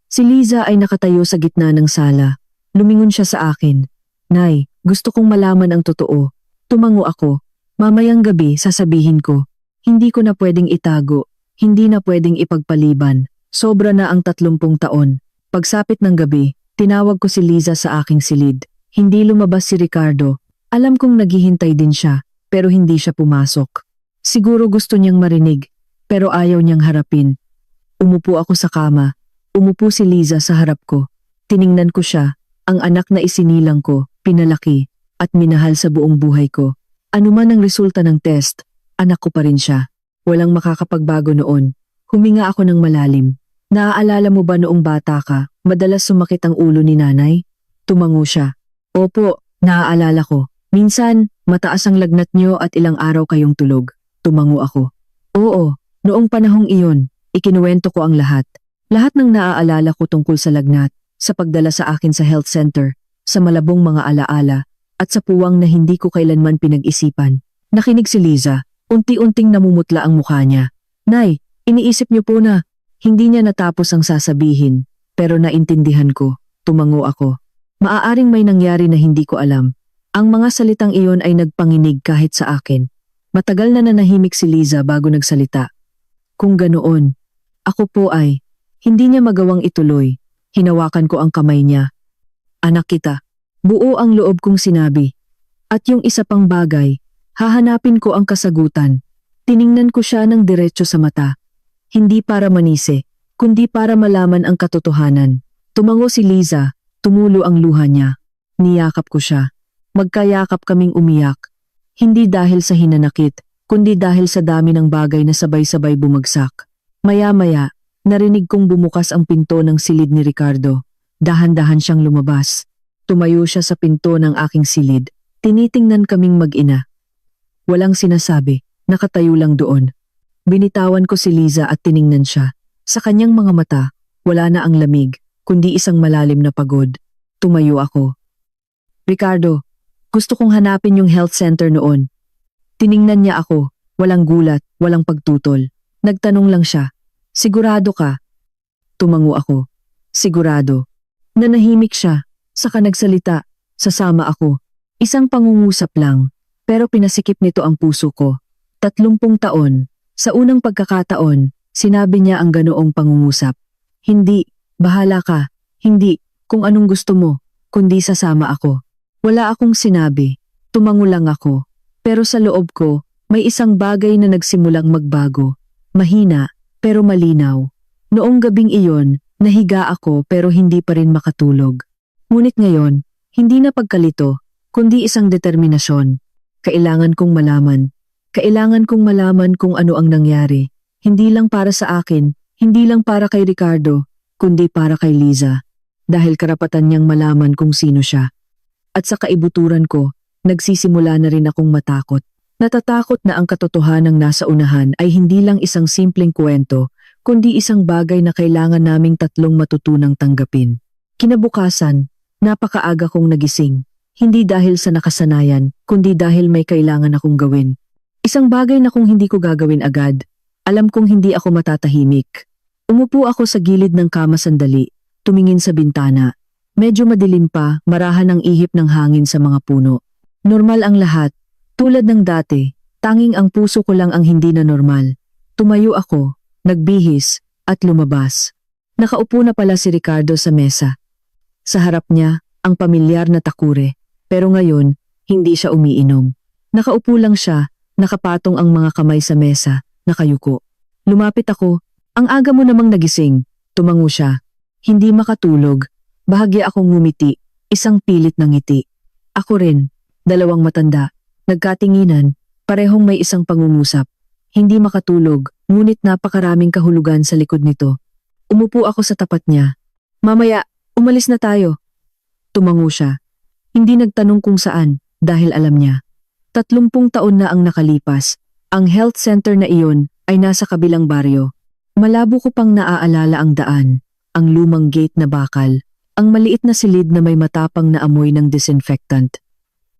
Si Liza ay nakatayo sa gitna ng sala. Lumingon siya sa akin. Nay, gusto kong malaman ang totoo. Tumango ako. Mamayang gabi sasabihin ko. Hindi ko na pwedeng itago. Hindi na pwedeng ipagpaliban. Sobra na ang 30 taon. Pagsapit ng gabi, tinawag ko si Liza sa aking silid. Hindi lumabas si Ricardo. Alam kong naghihintay din siya, pero hindi siya pumasok. Siguro gusto niyang marinig, pero ayaw niyang harapin. Umupo ako sa kama. Umupo si Liza sa harap ko. Tiningnan ko siya, ang anak na isinilang ko, pinalaki, at minahal sa buong buhay ko. Ano man ang resulta ng test, anak ko pa rin siya. Walang makakapagbago noon. Huminga ako ng malalim. Naaalala mo ba noong bata ka, madalas sumakit ang ulo ni nanay? Tumango siya. Opo, naaalala ko. Minsan, mataas ang lagnat niyo at ilang araw kayong tulog. Tumango ako. Oo, noong panahong iyon, ikinuwento ko ang lahat. Lahat ng naaalala ko tungkol sa lagnat, sa pagdala sa akin sa health center, sa malabong mga alaala, at sa puwang na hindi ko kailanman pinag-isipan. Nakinig si Liza, unti-unting namumutla ang mukha niya. Nay, iniisip niyo po na, hindi niya natapos ang sasabihin, pero naintindihan ko, tumango ako. Maaaring may nangyari na hindi ko alam. Ang mga salitang iyon ay nagpanginig kahit sa akin. Matagal na nanahimik si Liza bago nagsalita. Kung ganoon, ako po ay, hindi niya magawang ituloy. Hinawakan ko ang kamay niya. Anak kita. Buo ang loob kong sinabi. At yung isa pang bagay, hahanapin ko ang kasagutan. Tiningnan ko siya ng diretso sa mata. Hindi para manisi, kundi para malaman ang katotohanan. Tumango si Liza, tumulo ang luha niya. Niyakap ko siya. Magkayakap kaming umiyak. Hindi dahil sa hinanakit, kundi dahil sa dami ng bagay na sabay-sabay bumagsak. Maya-maya, narinig kong bumukas ang pinto ng silid ni Ricardo. Dahan-dahan siyang lumabas. Tumayo siya sa pinto ng aking silid. Tinitingnan kaming mag-ina. Walang sinasabi, nakatayo lang doon. Binitawan ko si Liza at tiningnan siya. Sa kanyang mga mata, wala na ang lamig, kundi isang malalim na pagod. Tumayo ako. Ricardo, gusto kong hanapin yung health center noon. Tiningnan niya ako, walang gulat, walang pagtutol. Nagtanong lang siya, sigurado ka? Tumango ako, sigurado. Nanahimik siya, saka nagsalita, sasama ako. Isang pangungusap lang, pero pinasikip nito ang puso ko. 30 taon, sa unang pagkakataon, sinabi niya ang ganoong pangungusap. Hindi, bahala ka, hindi, kung anong gusto mo, kundi sasama ako. Wala akong sinabi, tumango lang ako, pero sa loob ko, may isang bagay na nagsimulang magbago. Mahina, pero malinaw. Noong gabing iyon, nahiga ako pero hindi pa rin makatulog. Ngunit ngayon, hindi na pagkalito, kundi isang determinasyon. Kailangan kong malaman. Kailangan kong malaman kung ano ang nangyari. Hindi lang para sa akin, hindi lang para kay Ricardo, kundi para kay Liza. Dahil karapatan niyang malaman kung sino siya. At sa kaibuturan ko, nagsisimula na rin akong matakot. Natatakot na ang katotohanang nasa unahan ay hindi lang isang simpleng kwento, kundi isang bagay na kailangan naming tatlong matutunang tanggapin. Kinabukasan, napakaaga kong nagising. Hindi dahil sa nakasanayan, kundi dahil may kailangan akong gawin. Isang bagay na kung hindi ko gagawin agad, alam kong hindi ako matatahimik. Umupo ako sa gilid ng kama sandali, tumingin sa bintana. Medyo madilim pa, marahan ang ihip ng hangin sa mga puno. Normal ang lahat, tulad ng dati, tanging ang puso ko lang ang hindi na normal. Tumayo ako, nagbihis, at lumabas. Nakaupo na pala si Ricardo sa mesa. Sa harap niya, ang pamilyar na takure. Pero ngayon, hindi siya umiinom. Nakaupo lang siya, nakapatong ang mga kamay sa mesa, nakayuko. Lumapit ako, ang aga mo namang nagising. Tumango siya. Hindi makatulog. Bahagya akong ngumiti, isang pilit ng ngiti. Ako rin, dalawang matanda. Nagkatinginan, parehong may isang pangungusap. Hindi makatulog, ngunit napakaraming kahulugan sa likod nito. Umupo ako sa tapat niya. Mamaya, umalis na tayo. Tumango siya. Hindi nagtanong kung saan, dahil alam niya. 30 taon na ang nakalipas. Ang health center na iyon ay nasa kabilang baryo. Malabo ko pang naaalala ang daan, ang lumang gate na bakal, ang maliit na silid na may matapang na amoy ng disinfectant.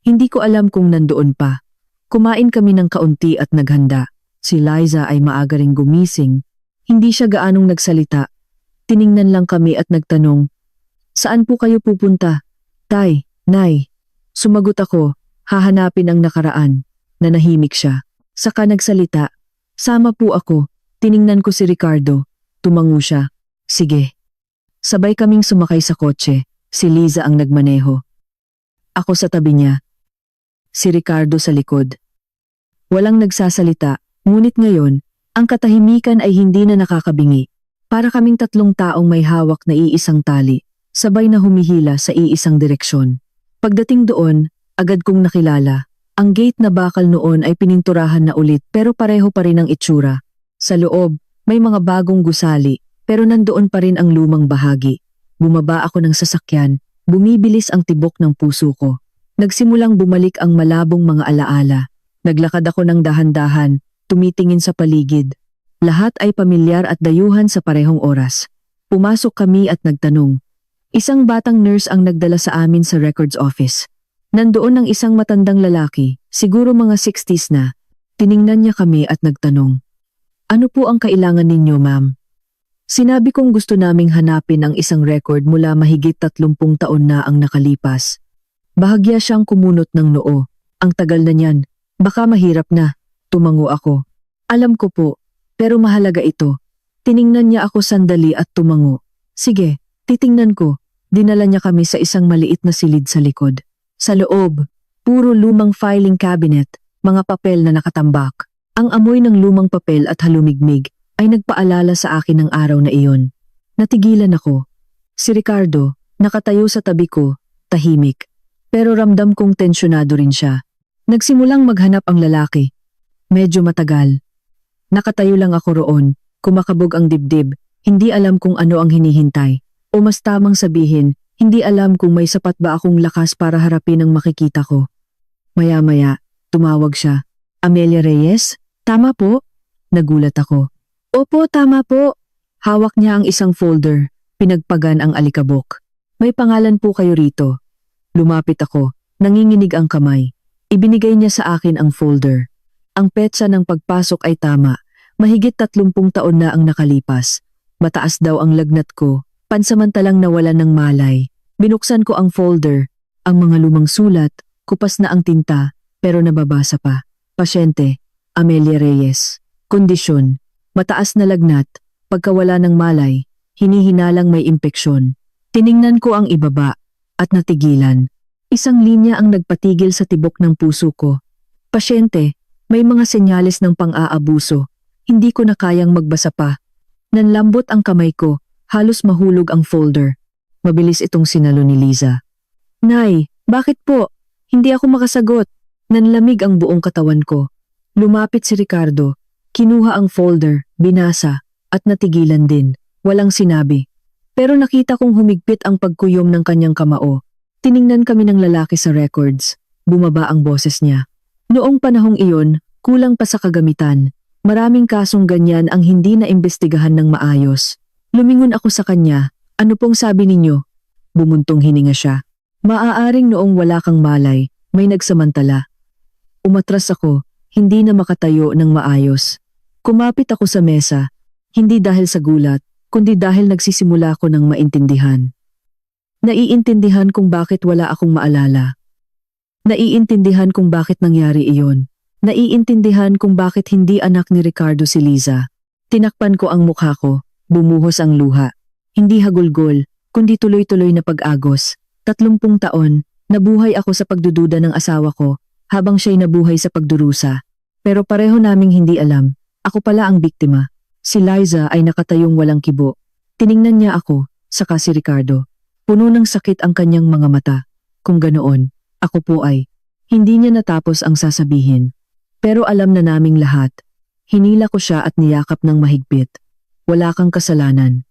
Hindi ko alam kung nandoon pa. Kumain kami ng kaunti at naghanda. Si Liza ay maaga ring gumising. Hindi siya gaanong nagsalita. Tiningnan lang kami at nagtanong, "Saan po kayo pupunta?" "Tay, Nay." Sumagot ako, hahanapin ang nakaraan. Nanahimik siya. Saka nagsalita, "Sama po ako." Tiningnan ko si Ricardo. Tumango siya. "Sige." Sabay kaming sumakay sa kotse. Si Liza ang nagmaneho. Ako sa tabi niya. Si Ricardo sa likod. Walang nagsasalita, ngunit ngayon, ang katahimikan ay hindi na nakakabingi. Para kaming 3 taong may hawak na iisang tali, sabay na humihila sa iisang direksyon. Pagdating doon, agad kong nakilala. Ang gate na bakal noon ay pininturahan na ulit pero pareho pa rin ang itsura. Sa loob, may mga bagong gusali, pero nandoon pa rin ang lumang bahagi. Bumaba ako ng sasakyan, bumibilis ang tibok ng puso ko. Nagsimulang bumalik ang malabong mga alaala. Naglakad ako ng dahan-dahan, tumitingin sa paligid. Lahat ay pamilyar at dayuhan sa parehong oras. Pumasok kami at nagtanong. Isang batang nurse ang nagdala sa amin sa records office. Nandoon ang isang matandang lalaki, siguro mga 60s na. Tiningnan niya kami at nagtanong. "Ano po ang kailangan ninyo, ma'am?" Sinabi kong gusto naming hanapin ang isang record mula mahigit 30 taon na ang nakalipas. Bahagya siyang kumunot ng noo. "Ang tagal na niyan. Baka mahirap na." Tumango ako. "Alam ko po, pero mahalaga ito." Tiningnan niya ako sandali at tumango. "Sige, titingnan ko." Dinala niya kami sa isang maliit na silid sa likod. Sa loob, puro lumang filing cabinet, mga papel na nakatambak. Ang amoy ng lumang papel at halumigmig ay nagpaalala sa akin ng araw na iyon. Natigilan ako. Si Ricardo, nakatayo sa tabi ko, tahimik. Pero ramdam kong tensyonado rin siya. Nagsimulang maghanap ang lalaki. Medyo matagal. Nakatayo lang ako roon, kumakabog ang dibdib, hindi alam kung ano ang hinihintay. O mas tamang sabihin, hindi alam kung may sapat ba akong lakas para harapin ang makikita ko. Maya-maya, tumawag siya. Amelia Reyes? Tama po? Nagulat ako. Opo, tama po. Hawak niya ang isang folder. Pinagpagan ang alikabok. May pangalan po kayo rito. Lumapit ako. Nanginginig ang kamay. Ibinigay niya sa akin ang folder. Ang petsa ng pagpasok ay tama. Mahigit 30 taon na ang nakalipas. Mataas daw ang lagnat ko. Pansamantalang nawalan ng malay. Binuksan ko ang folder. Ang mga lumang sulat. Kupas na ang tinta. Pero nababasa pa. Pasyente. Amelia Reyes. Kondisyon. Mataas na lagnat. Pagkawala ng malay. Hinihinalang may impeksyon. Tiningnan ko ang ibaba. At natigilan. Isang linya ang nagpatigil sa tibok ng puso ko. Pasyente. May mga senyales ng pang-aabuso. Hindi ko na kayang magbasa pa. Nanlambot ang kamay ko. Halos mahulog ang folder. Mabilis itong sinalo ni Liza. Nay, bakit po? Hindi ako makasagot. Nanlamig ang buong katawan ko. Lumapit si Ricardo. Kinuha ang folder, binasa, at natigilan din. Walang sinabi. Pero nakita kong humigpit ang pagkuyom ng kanyang kamao. Tiningnan kami ng lalaki sa records. Bumaba ang boses niya. Noong panahong iyon, kulang pa sa kagamitan. Maraming kasong ganyan ang hindi na imbestigahan ng maayos. Lumingon ako sa kanya. Ano pong sabi ninyo? Bumuntong hininga siya. Maaaring noong wala kang malay, may nagsamantala. Umatras ako, hindi na makatayo ng maayos. Kumapit ako sa mesa, hindi dahil sa gulat, kundi dahil nagsisimula ko ng maintindihan. Naiintindihan kung bakit wala akong maalala. Naiintindihan kung bakit nangyari iyon. Naiintindihan kung bakit hindi anak ni Ricardo si Liza. Tinakpan ko ang mukha ko, bumuhos ang luha. Hindi hagulgol, kundi tuloy-tuloy na pag-agos. 30 taon, nabuhay ako sa pagdududa ng asawa ko, habang siya'y nabuhay sa pagdurusa. Pero pareho naming hindi alam, ako pala ang biktima. Si Liza ay nakatayong walang kibo. Tiningnan niya ako, saka si Ricardo. Puno ng sakit ang kanyang mga mata. Kung ganoon, ako po ay. Hindi niya natapos ang sasabihin. Pero alam na naming lahat. Hinila ko siya at niyakap ng mahigpit. Wala kang kasalanan.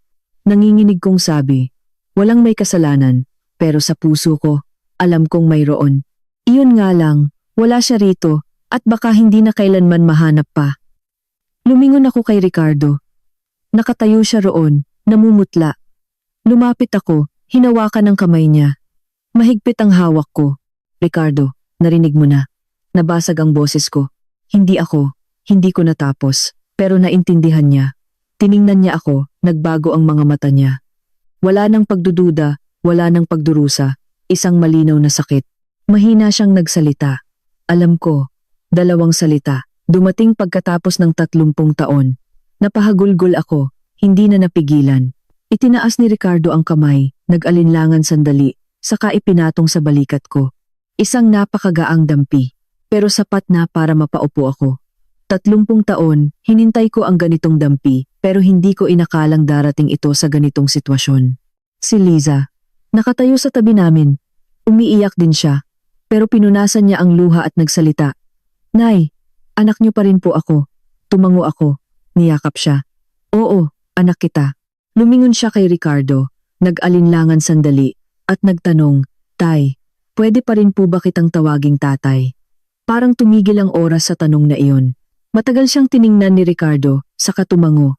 Nanginginig kong sabi. Walang may kasalanan, pero sa puso ko, alam kong mayroon. Iyon nga lang, wala siya rito, at baka hindi na kailanman mahanap pa. Lumingon ako kay Ricardo. Nakatayo siya roon, namumutla. Lumapit ako, hinawakan ang kamay niya. Mahigpit ang hawak ko. Ricardo, narinig mo na. Nabasag ang boses ko. Hindi ako, hindi ko natapos, pero naintindihan niya. Tiningnan niya ako, nagbago ang mga mata niya. Wala nang pagdududa, wala nang pagdurusa, isang malinaw na sakit. Mahina siyang nagsalita. Alam ko, 2 salita. Dumating pagkatapos ng 30 taon. Napahagulgol ako, hindi na napigilan. Itinaas ni Ricardo ang kamay, nag-alinlangan sandali, saka ipinatong sa balikat ko. Isang napakagaang dampi, pero sapat na para mapaupo ako. 30 taon, hinintay ko ang ganitong dampi, pero hindi ko inakalang darating ito sa ganitong sitwasyon. Si Liza, nakatayo sa tabi namin. Umiiyak din siya, pero pinunasan niya ang luha at nagsalita. Nay, anak niyo pa rin po ako. Tumango ako, niyakap siya. Oo, anak kita. Lumingon siya kay Ricardo, nag-alinlangan sandali, at nagtanong, Tay, pwede pa rin po ba kitang tawaging tatay? Parang tumigil ang oras sa tanong na iyon. Matagal siyang tiningnan ni Ricardo, saka tumango.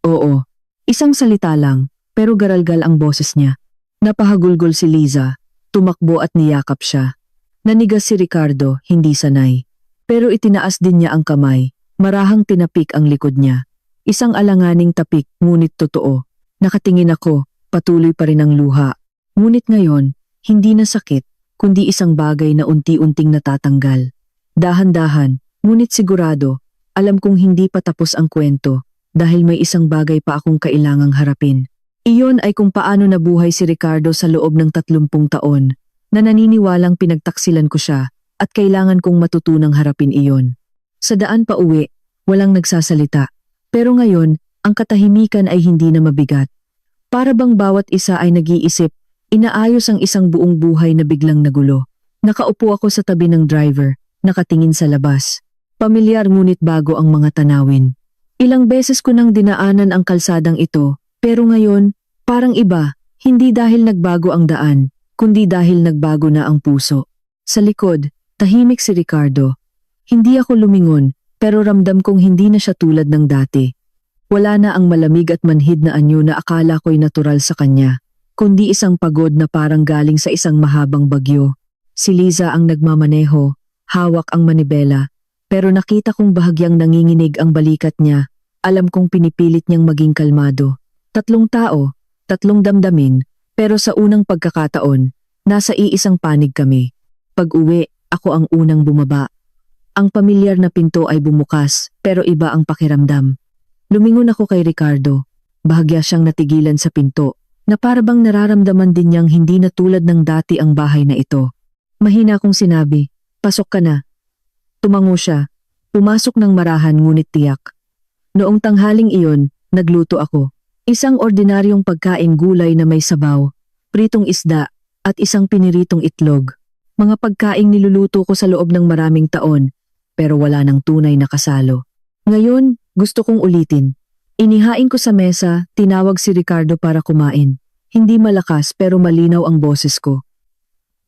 Oo, isang salita lang, pero garalgal ang boses niya. Napahagulgol si Liza, tumakbo at niyakap siya. Nanigas si Ricardo, hindi sanay. Pero itinaas din niya ang kamay, marahang tinapik ang likod niya. Isang alanganing tapik, ngunit totoo. Nakatingin ako, patuloy pa rin ang luha. Ngunit ngayon, hindi na sakit, kundi isang bagay na unti-unting natatanggal. Dahan-dahan, ngunit sigurado, alam kong hindi pa tapos ang kwento, dahil may isang bagay pa akong kailangang harapin. Iyon ay kung paano nabuhay si Ricardo sa loob ng 30 taon, na naniniwalang pinagtaksilan ko siya, at kailangan kong matutunang harapin iyon. Sa daan pa uwi, walang nagsasalita. Pero ngayon, ang katahimikan ay hindi na mabigat. Para bang bawat isa ay nag-iisip, inaayos ang isang buong buhay na biglang nagulo. Nakaupo ako sa tabi ng driver, nakatingin sa labas. Pamilyar ngunit bago ang mga tanawin. Ilang beses ko nang dinaanan ang kalsadang ito, pero ngayon, parang iba, hindi dahil nagbago ang daan, kundi dahil nagbago na ang puso. Sa likod, tahimik si Ricardo. Hindi ako lumingon, pero ramdam kong hindi na siya tulad ng dati. Wala na ang malamig at manhid na anyo na akala ko'y natural sa kanya, kundi isang pagod na parang galing sa isang mahabang bagyo. Si Liza ang nagmamaneho, hawak ang manibela, pero nakita kong bahagyang nanginginig ang balikat niya. Alam kong pinipilit niyang maging kalmado. 3 tao, 3 damdamin, pero sa unang pagkakataon, nasa iisang panig kami. Pag-uwi, ako ang unang bumaba. Ang pamilyar na pinto ay bumukas, pero iba ang pakiramdam. Lumingon ako kay Ricardo. Bahagya siyang natigilan sa pinto, na para bang nararamdaman din niyang hindi na tulad ng dati ang bahay na ito. Mahina kong sinabi, "Pasok ka na." Tumango siya. Pumasok ng marahan ngunit tiyak. Noong tanghaling iyon, nagluto ako. Isang ordinaryong pagkain gulay na may sabaw, pritong isda, at isang piniritong itlog. Mga pagkaing niluluto ko sa loob ng maraming taon, pero wala nang tunay na kasalo. Ngayon, gusto kong ulitin. Inihain ko sa mesa, tinawag si Ricardo para kumain. Hindi malakas pero malinaw ang boses ko.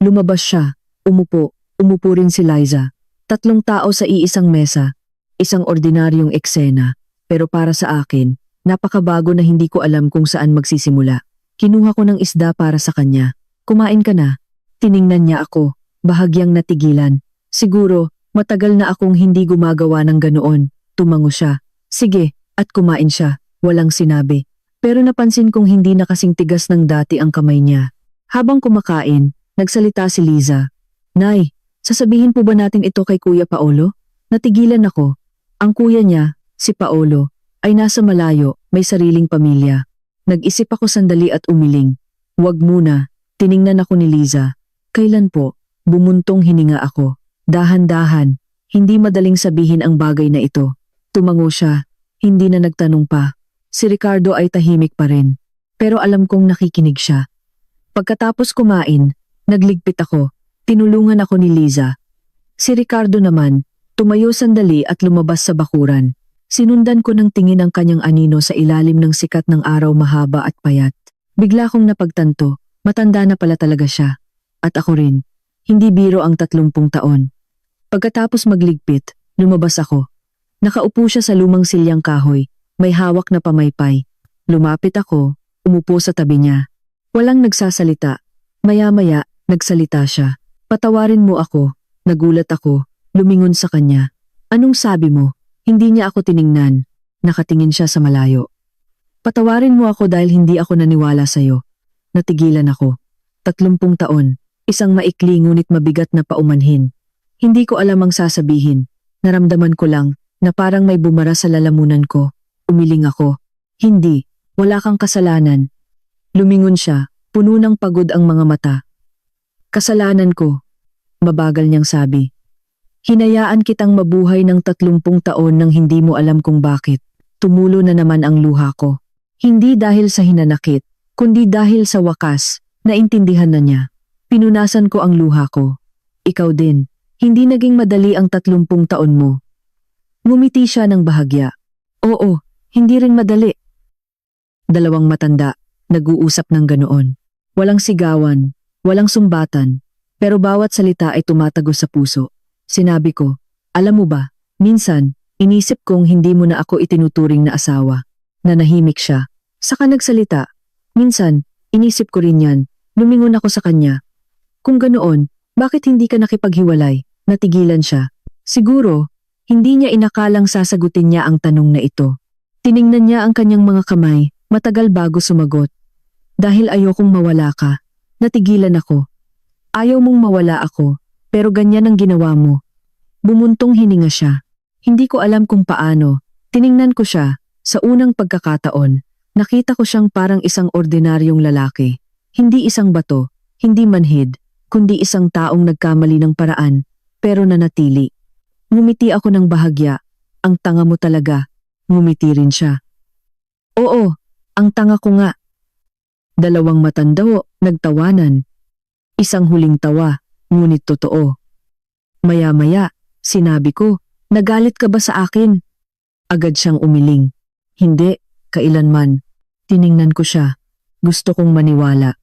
Lumabas siya, umupo rin si Liza. 3 tao sa iisang mesa, isang ordinaryong eksena, pero para sa akin, napakabago na hindi ko alam kung saan magsisimula. Kinuha ko ng isda para sa kanya. "Kumain ka na?" Tiningnan niya ako, bahagyang natigilan. Siguro, matagal na akong hindi gumagawa ng ganoon. Tumango siya. "Sige," at kumain siya, walang sinabi. Pero napansin kong hindi na kasing tigas ng dati ang kamay niya. Habang kumakain, nagsalita si Liza. "Nay, sasabihin po ba natin ito kay Kuya Paolo?" Natigilan ako. Ang kuya niya, si Paolo, ay nasa malayo, may sariling pamilya. Nag-isip ako sandali at umiling. "Wag muna." Tiningnan ako ni Liza. "Kailan po?" Bumuntong hininga ako. Dahan-dahan, hindi madaling sabihin ang bagay na ito. Tumango siya, hindi na nagtanong pa. Si Ricardo ay tahimik pa rin, pero alam kong nakikinig siya. Pagkatapos kumain, nagligpit ako. Tinulungan ako ni Liza. Si Ricardo naman, tumayo sandali at lumabas sa bakuran. Sinundan ko ng tingin ang kanyang anino sa ilalim ng sikat ng araw, mahaba at payat. Bigla kong napagtanto, matanda na pala talaga siya. At ako rin. Hindi biro ang 30 taon. Pagkatapos magligpit, lumabas ako. Nakaupo siya sa lumang silyang kahoy, may hawak na pamaypay. Lumapit ako, umupo sa tabi niya. Walang nagsasalita. Maya-maya, nagsalita siya. "Patawarin mo ako." Nagulat ako, lumingon sa kanya. "Anong sabi mo?" Hindi niya ako tiningnan. Nakatingin siya sa malayo. "Patawarin mo ako dahil hindi ako naniwala sa'yo." Natigilan ako. 30 taon. Isang maikli ngunit mabigat na paumanhin. Hindi ko alam ang sasabihin. Naramdaman ko lang na parang may bumara sa lalamunan ko. Umiling ako. "Hindi, wala kang kasalanan." Lumingon siya, puno ng pagod ang mga mata. "Kasalanan ko," mabagal niyang sabi. "Hinayaan kitang mabuhay ng 30 taon nang hindi mo alam kung bakit." Tumulo na naman ang luha ko. Hindi dahil sa hinanakit, kundi dahil sa wakas, naintindihan na niya. Pinunasan ko ang luha ko. "Ikaw din, hindi naging madali ang 30 taon mo." Ngumiti siya ng bahagya. "Oo, hindi rin madali." Dalawang matanda, nag-uusap ng ganoon. Walang sigawan, walang sumbatan, pero bawat salita ay tumatagos sa puso. Sinabi ko, "Alam mo ba, minsan, inisip kong hindi mo na ako itinuturing na asawa." Nanahimik siya. Saka nagsalita. "Minsan, inisip ko rin yan." Lumingon ako sa kanya. "Kung ganoon, bakit hindi ka nakipaghiwalay?" Natigilan siya. Siguro, hindi niya inakalang sasagutin niya ang tanong na ito. Tiningnan niya ang kanyang mga kamay, matagal bago sumagot. "Dahil ayokong mawala ka." Natigilan ako. "Ayaw mong mawala ako, pero ganyan ang ginawa mo." Bumuntong hininga siya. Hindi ko alam kung paano. Tiningnan ko siya. Sa unang pagkakataon, nakita ko siyang parang isang ordinaryong lalaki. Hindi isang bato, hindi manhid, kundi isang taong nagkamali ng paraan, pero nanatili. Ngumiti ako ng bahagya. ang tanga mo talaga. Ngumiti rin siya. Oo, ang tanga ko nga. Dalawang matanda nagtawanan. Isang huling tawa, ngunit totoo. Maya-maya, sinabi ko, nagalit ka ba sa akin? Agad siyang umiling. Hindi, kailanman. Tiningnan ko siya. Gusto kong maniwala.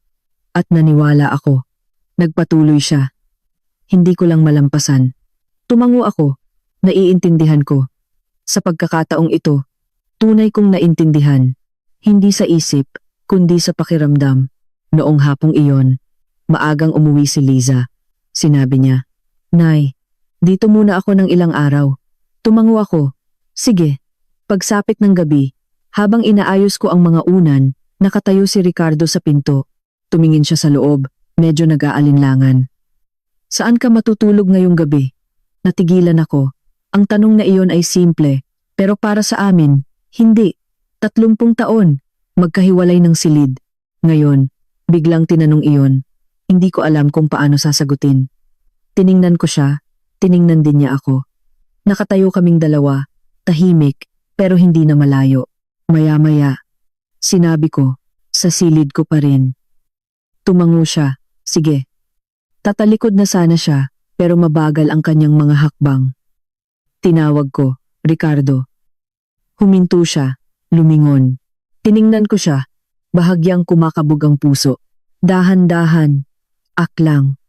At naniwala ako. Nagpatuloy siya. Hindi ko lang malampasan. Tumango ako. Naiintindihan ko. Sa pagkakataong ito, tunay kong naintindihan. Hindi sa isip, kundi sa pakiramdam. Noong hapong iyon, maagang umuwi si Liza. Sinabi niya, Nay, dito muna ako ng ilang araw. Tumango ako. Sige. Pagsapit ng gabi, habang inaayos ko ang mga unan, nakatayo si Ricardo sa pinto. Tumingin siya sa loob, medyo nag-aalinlangan. Saan ka matutulog ngayong gabi? Natigilan ako. Ang tanong na iyon ay simple, pero para sa amin, hindi. 30 taon, magkahiwalay ng silid. Ngayon, biglang tinanong iyon. Hindi ko alam kung paano sasagutin. Tiningnan ko siya, tiningnan din niya ako. Nakatayo kaming dalawa, tahimik, pero hindi na malayo. Maya-maya, sinabi ko, sa silid ko pa rin. Tumango siya, sige. Tatalikod na sana siya, pero mabagal ang kanyang mga hakbang. Tinawag ko, Ricardo. Huminto siya, lumingon. Tiningnan ko siya, bahagyang kumakabog ang puso. Dahan-dahan, aklang.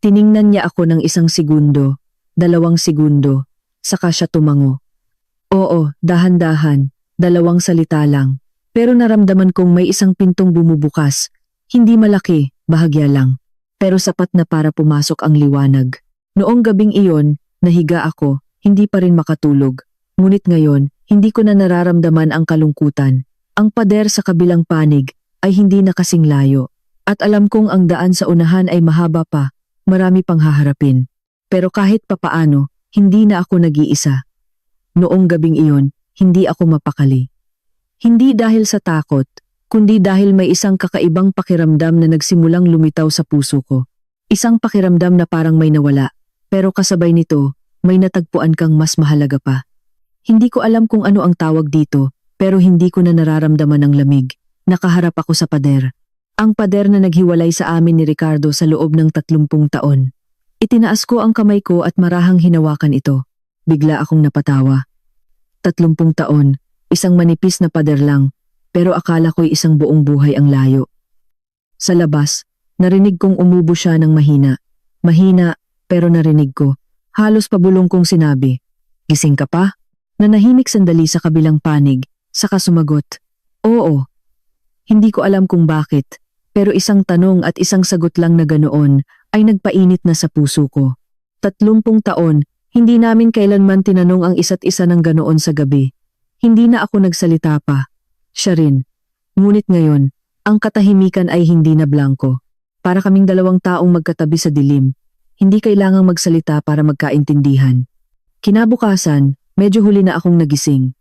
Tiningnan niya ako ng 1 segundo, 2 segundo, saka siya tumango. Oo, dahan-dahan, 2 salita lang. Pero naramdaman kong may isang pintong bumubukas. Hindi malaki, bahagya lang. Pero sapat na para pumasok ang liwanag. Noong gabing iyon, nahiga ako, hindi pa rin makatulog. Ngunit ngayon, hindi ko na nararamdaman ang kalungkutan. Ang pader sa kabilang panig ay hindi na kasing layo. At alam kong ang daan sa unahan ay mahaba pa, marami pang haharapin. Pero kahit papaano, hindi na ako nag-iisa. Noong gabing iyon, hindi ako mapakali. Hindi dahil sa takot, kundi dahil may isang kakaibang pakiramdam na nagsimulang lumitaw sa puso ko. Isang pakiramdam na parang may nawala, pero kasabay nito, may natagpuan kang mas mahalaga pa. Hindi ko alam kung ano ang tawag dito, pero hindi ko na nararamdaman ang lamig. Nakaharap ako sa pader. Ang pader na naghiwalay sa amin ni Ricardo sa loob ng 30 taon. Itinaas ko ang kamay ko at marahang hinawakan ito. Bigla akong napatawa. 30 taon, isang manipis na pader lang, pero akala ko'y isang buong buhay ang layo. Sa labas, narinig kong umubo siya ng mahina. Mahina, pero narinig ko. Halos pabulong kong sinabi, gising ka pa? Nanahimik sandali sa kabilang panig, saka sumagot, oo. Hindi ko alam kung bakit, pero isang tanong at isang sagot lang na ganoon ay nagpainit na sa puso ko. 30 taon, hindi namin kailanman tinanong ang isa't isa ng ganoon sa gabi. Hindi na ako nagsalita pa. Siya rin. Ngunit ngayon, ang katahimikan ay hindi na blanko. Para kaming 2 taong magkatabi sa dilim. Hindi kailangang magsalita para magkaintindihan. Kinabukasan, medyo huli na akong nagising.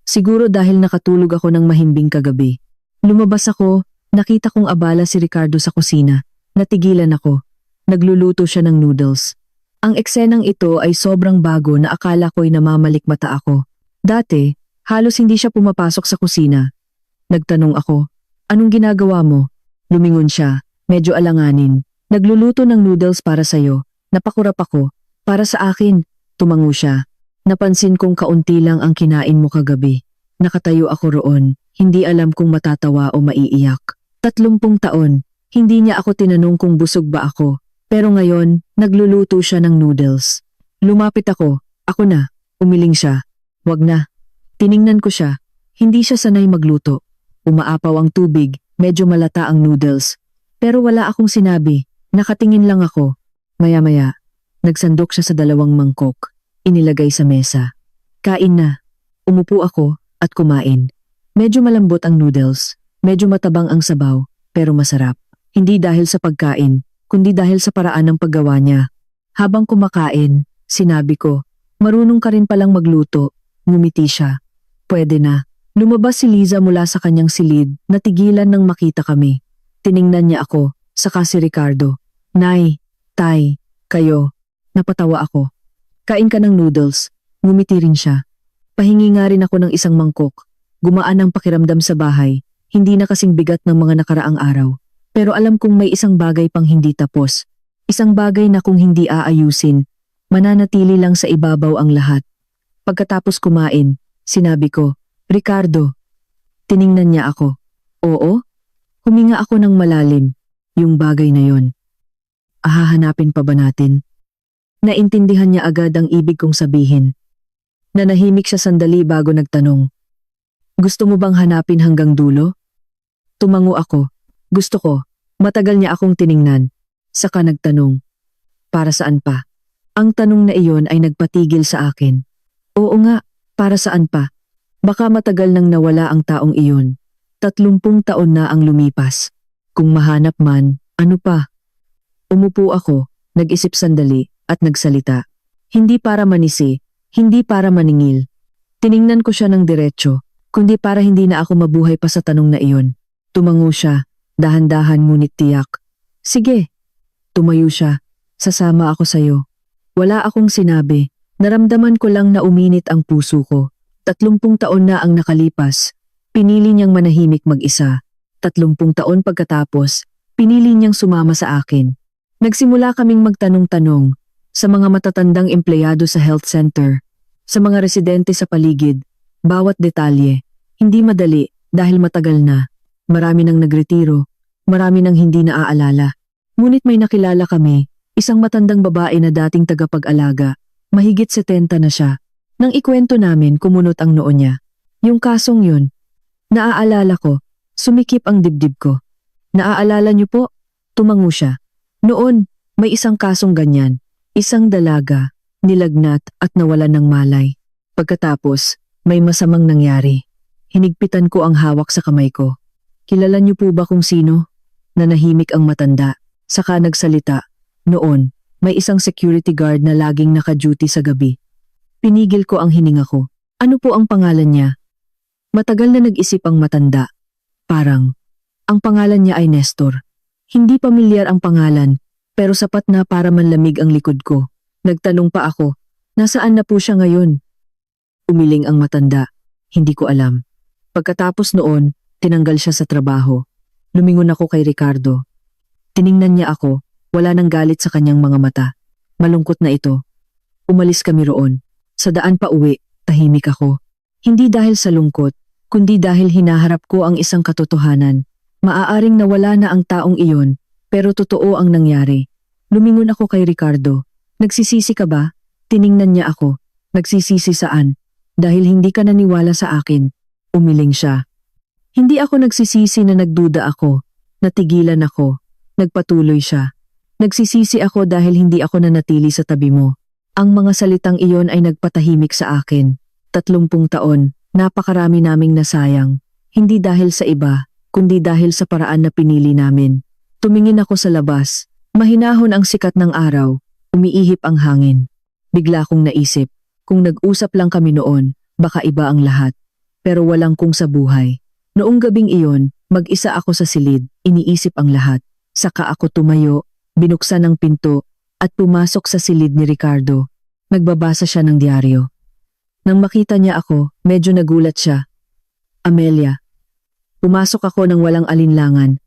Siguro dahil nakatulog ako ng mahimbing kagabi. Lumabas ako, nakita kong abala si Ricardo sa kusina. Natigilan ako. Nagluluto siya ng noodles. Ang eksenang ito ay sobrang bago na akala ko'y namamalikmata ako. Dati, halos hindi siya pumapasok sa kusina. Nagtanong ako, anong ginagawa mo? Lumingon siya, medyo alanganin. Nagluluto ng noodles para sa'yo. Napakurap ako. Para sa akin, tumango siya. Napansin kong kaunti lang ang kinain mo kagabi. Nakatayo ako roon, hindi alam kung matatawa o maiiyak. 30 taon, hindi niya ako tinanong kung busog ba ako. Pero ngayon, nagluluto siya ng noodles. Lumapit ako na, umiling siya. Wag na. Tiningnan ko siya, hindi siya sanay magluto. Umaapaw ang tubig, medyo malata ang noodles. Pero wala akong sinabi. Nakatingin lang ako. Maya-maya, nagsandok siya sa 2 mangkok. Inilagay sa mesa. Kain na. Umupo ako at kumain. Medyo malambot ang noodles. Medyo matabang ang sabaw, pero masarap. Hindi dahil sa pagkain, kundi dahil sa paraan ng paggawa niya. Habang kumakain, sinabi ko, marunong ka rin palang magluto. Ngumiti siya. Pwede na. Lumabas si Liza mula sa kanyang silid, natigilan nang makita kami. Tiningnan niya ako, saka si Ricardo. Nay, Tay, kayo. Napatawa ako. Kain ka ng noodles. Ngumiti rin siya. Pahingi nga rin ako ng isang mangkok. Gumaan ang pakiramdam sa bahay, hindi na kasing bigat ng mga nakaraang araw. Pero alam kong may isang bagay pang hindi tapos. Isang bagay na kung hindi aayusin, mananatili lang sa ibabaw ang lahat. Pagkatapos kumain, sinabi ko, Ricardo. Tiningnan niya ako. Oo? Huminga ako ng malalim. Yung bagay na yon. Hahanapin pa ba natin? Naintindihan niya agad ang ibig kong sabihin. Nanahimik siya sandali bago nagtanong. Gusto mo bang hanapin hanggang dulo? Tumango ako. Gusto ko. Matagal niya akong tiningnan. Saka nagtanong. Para saan pa? Ang tanong na iyon ay nagpatigil sa akin. Oo nga, para saan pa? Baka matagal nang nawala ang taong iyon. 30 taon na ang lumipas. Kung mahanap man, ano pa? Umupo ako, nag-isip sandali, at nagsalita. Hindi para manisi, hindi para maningil. Tiningnan ko siya ng diretso, kundi para hindi na ako mabuhay pa sa tanong na iyon. Tumango siya, dahan-dahan ngunit tiyak. Sige. Tumayo siya. Sasama ako sayo. Wala akong sinabi. Naramdaman ko lang na uminit ang puso ko. 30 taon na ang nakalipas. Pinili niyang manahimik mag-isa. 30 taon pagkatapos, pinili niyang sumama sa akin. Nagsimula kaming magtanong-tanong sa mga matatandang empleyado sa health center, sa mga residente sa paligid, bawat detalye. Hindi madali dahil matagal na. Marami nang nagretiro, marami nang hindi naaalala. Ngunit may nakilala kami, isang matandang babae na dating tagapag-alaga. Mahigit 70 na siya. Nang ikwento namin, kumunot ang noo niya. Yung kasong yun, naaalala ko, sumikip ang dibdib ko. Naaalala niyo po? Tumango siya. Noon, may isang kasong ganyan. Isang dalaga, nilagnat at nawalan ng malay. Pagkatapos, may masamang nangyari. Hinigpitan ko ang hawak sa kamay ko. Kilala niyo po ba kung sino? Nanahimik ang matanda. Saka nagsalita. Noon, may isang security guard na laging naka-duty sa gabi. Pinigil ko ang hininga ko. Ano po ang pangalan niya? Matagal na nag-isip ang matanda. Parang, ang pangalan niya ay Nestor. Hindi pamilyar ang pangalan, pero sapat na para manlamig ang likod ko. Nagtanong pa ako, nasaan na po siya ngayon? Umiling ang matanda. Hindi ko alam. Pagkatapos noon, tinanggal siya sa trabaho. Lumingon ako kay Ricardo. Tiningnan niya ako, wala nang galit sa kanyang mga mata. Malungkot na ito. Umalis kami roon. Sa daan pa uwi, tahimik ako. Hindi dahil sa lungkot, kundi dahil hinaharap ko ang isang katotohanan. Maaaring nawala na ang taong iyon, pero totoo ang nangyari. Lumingon ako kay Ricardo. Nagsisisi ka ba? Tiningnan niya ako. Nagsisisi saan? Dahil hindi ka naniwala sa akin. Umiling siya. Hindi ako nagsisisi na nagduda ako. Natigilan ako. Nagpatuloy siya. Nagsisisi ako dahil hindi ako nanatili sa tabi mo. Ang mga salitang iyon ay nagpatahimik sa akin. 30 taon, napakarami naming nasayang. Hindi dahil sa iba, kundi dahil sa paraan na pinili namin. Tumingin ako sa labas. Mahinahon ang sikat ng araw. Umiihip ang hangin. Bigla kong naisip, kung nag-usap lang kami noon, baka iba ang lahat. Pero walang kung sa buhay. Noong gabing iyon, mag-isa ako sa silid, iniisip ang lahat. Saka ako tumayo, binuksan ang pinto, at pumasok sa silid ni Ricardo. Nagbabasa siya ng diaryo. Nang makita niya ako, medyo nagulat siya. Amelia. Pumasok ako ng walang alinlangan.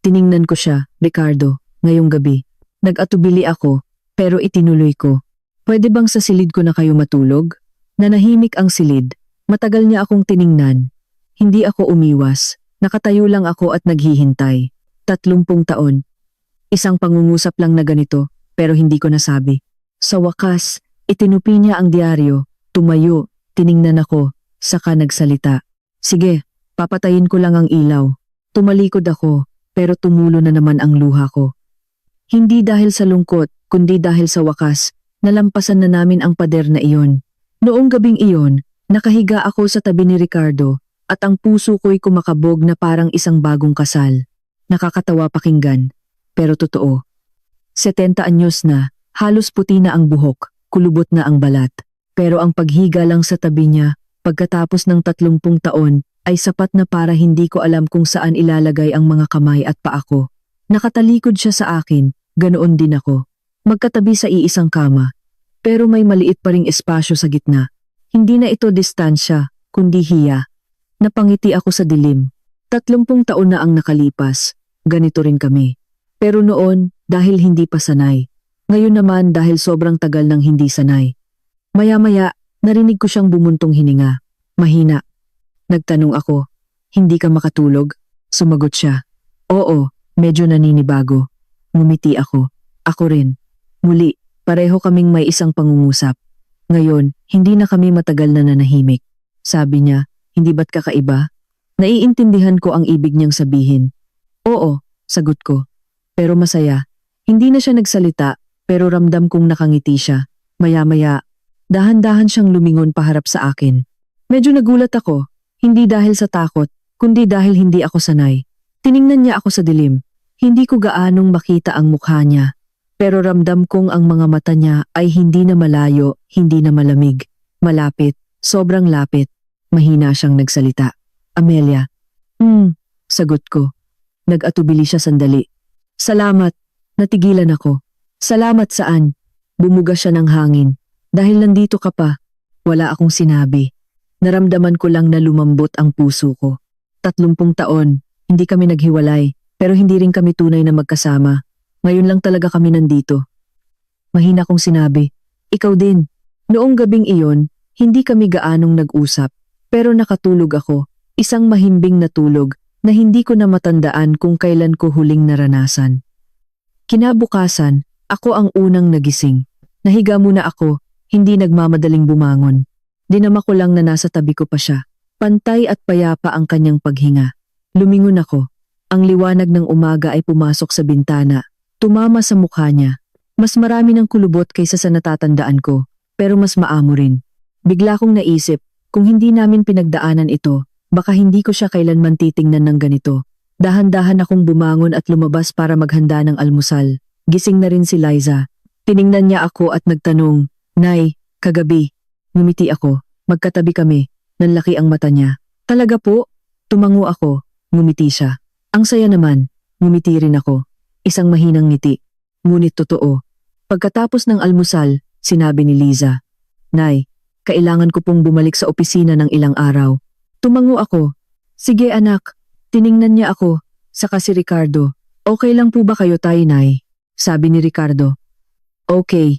Tiningnan ko siya, Ricardo, ngayong gabi. Nag-atubili ako, pero itinuloy ko. Pwede bang sa silid ko na kayo matulog? Nanahimik ang silid. Matagal niya akong tiningnan. Hindi ako umiwas. Nakatayo lang ako at naghihintay. 30 taon. Isang pangungusap lang na ganito, pero hindi ko nasabi. Sa wakas, itinupi niya ang diaryo, tumayo, tiningnan ako, saka nagsalita. Sige, papatayin ko lang ang ilaw. Tumalikod ako, pero tumulo na naman ang luha ko. Hindi dahil sa lungkot, kundi dahil sa wakas, nalampasan na namin ang pader na iyon. Noong gabing iyon, nakahiga ako sa tabi ni Ricardo, at ang puso ko'y kumakabog na parang isang bagong kasal. Nakakatawa pakinggan, pero totoo. 70 anyos na, halos puti na ang buhok, kulubot na ang balat. Pero ang paghiga lang sa tabi niya, pagkatapos ng 30 taon, ay sapat na para hindi ko alam kung saan ilalagay ang mga kamay at paa ko. Nakatalikod siya sa akin, ganoon din ako. Magkatabi sa iisang kama. Pero may maliit pa ring espasyo sa gitna. Hindi na ito distansya, kundi hiya. Napangiti ako sa dilim. 30 taon na ang nakalipas. Ganito rin kami. Pero noon, dahil hindi pa sanay. Ngayon naman dahil sobrang tagal nang hindi sanay. Maya-maya, narinig ko siyang bumuntong hininga. Mahina. Nagtanong ako, hindi ka makatulog? Sumagot siya. Oo, medyo naninibago. Ngumiti ako. Ako rin. Muli, pareho kaming may isang pangungusap. Ngayon, hindi na kami matagal na nanahimik. Sabi niya, hindi ba't kakaiba? Naiintindihan ko ang ibig niyang sabihin. Oo, sagot ko. Pero masaya. Hindi na siya nagsalita, pero ramdam kong nakangiti siya. Maya-maya, dahan-dahan siyang lumingon paharap sa akin. Medyo nagulat ako, hindi dahil sa takot, kundi dahil hindi ako sanay. Tiningnan niya ako sa dilim. Hindi ko gaanong makita ang mukha niya. Pero ramdam kong ang mga mata niya ay hindi na malayo, hindi na malamig. Malapit, sobrang lapit. Mahina siyang nagsalita. Amelia. Sagot ko. Nag-atubili siya sandali. Salamat. Natigilan ako. Salamat saan? Bumuga siya ng hangin. Dahil nandito ka pa. Wala akong sinabi. Naramdaman ko lang na lumambot ang puso ko. 30 taon, hindi kami naghiwalay, pero hindi rin kami tunay na magkasama. Ngayon lang talaga kami nandito. Mahina kong sinabi, ikaw din. Noong gabing iyon, hindi kami gaanong nag-usap, pero nakatulog ako, isang mahimbing na tulog na hindi ko na matandaan kung kailan ko huling naranasan. Kinabukasan, ako ang unang nagising. Nahiga muna ako, hindi nagmamadaling bumangon. Dinama ko lang na nasa tabi ko pa siya. Pantay at payapa ang kanyang paghinga. Lumingon ako. Ang liwanag ng umaga ay pumasok sa bintana. Tumama sa mukha niya. Mas marami ng kulubot kaysa sa natatandaan ko, pero mas maamo rin. Bigla kong naisip, kung hindi namin pinagdaanan ito, baka hindi ko siya kailanman titingnan ng ganito. Dahan-dahan akong bumangon at lumabas para maghanda ng almusal. Gising na rin si Liza. Tiningnan niya ako at nagtanong, Nay, kagabi. Ngumiti ako. Magkatabi kami. Nanlaki ang mata niya. Talaga po? Tumango ako. Ngumiti siya. Ang saya naman. Ngumiti rin ako. Isang mahinang ngiti. Ngunit totoo. Pagkatapos ng almusal, sinabi ni Liza, Nay, kailangan ko pong bumalik sa opisina ng ilang araw. Tumango ako. Sige anak. Tiningnan niya ako, saka si Ricardo. Okay lang po ba kayo tayo, Nay? Sabi ni Ricardo. Okay.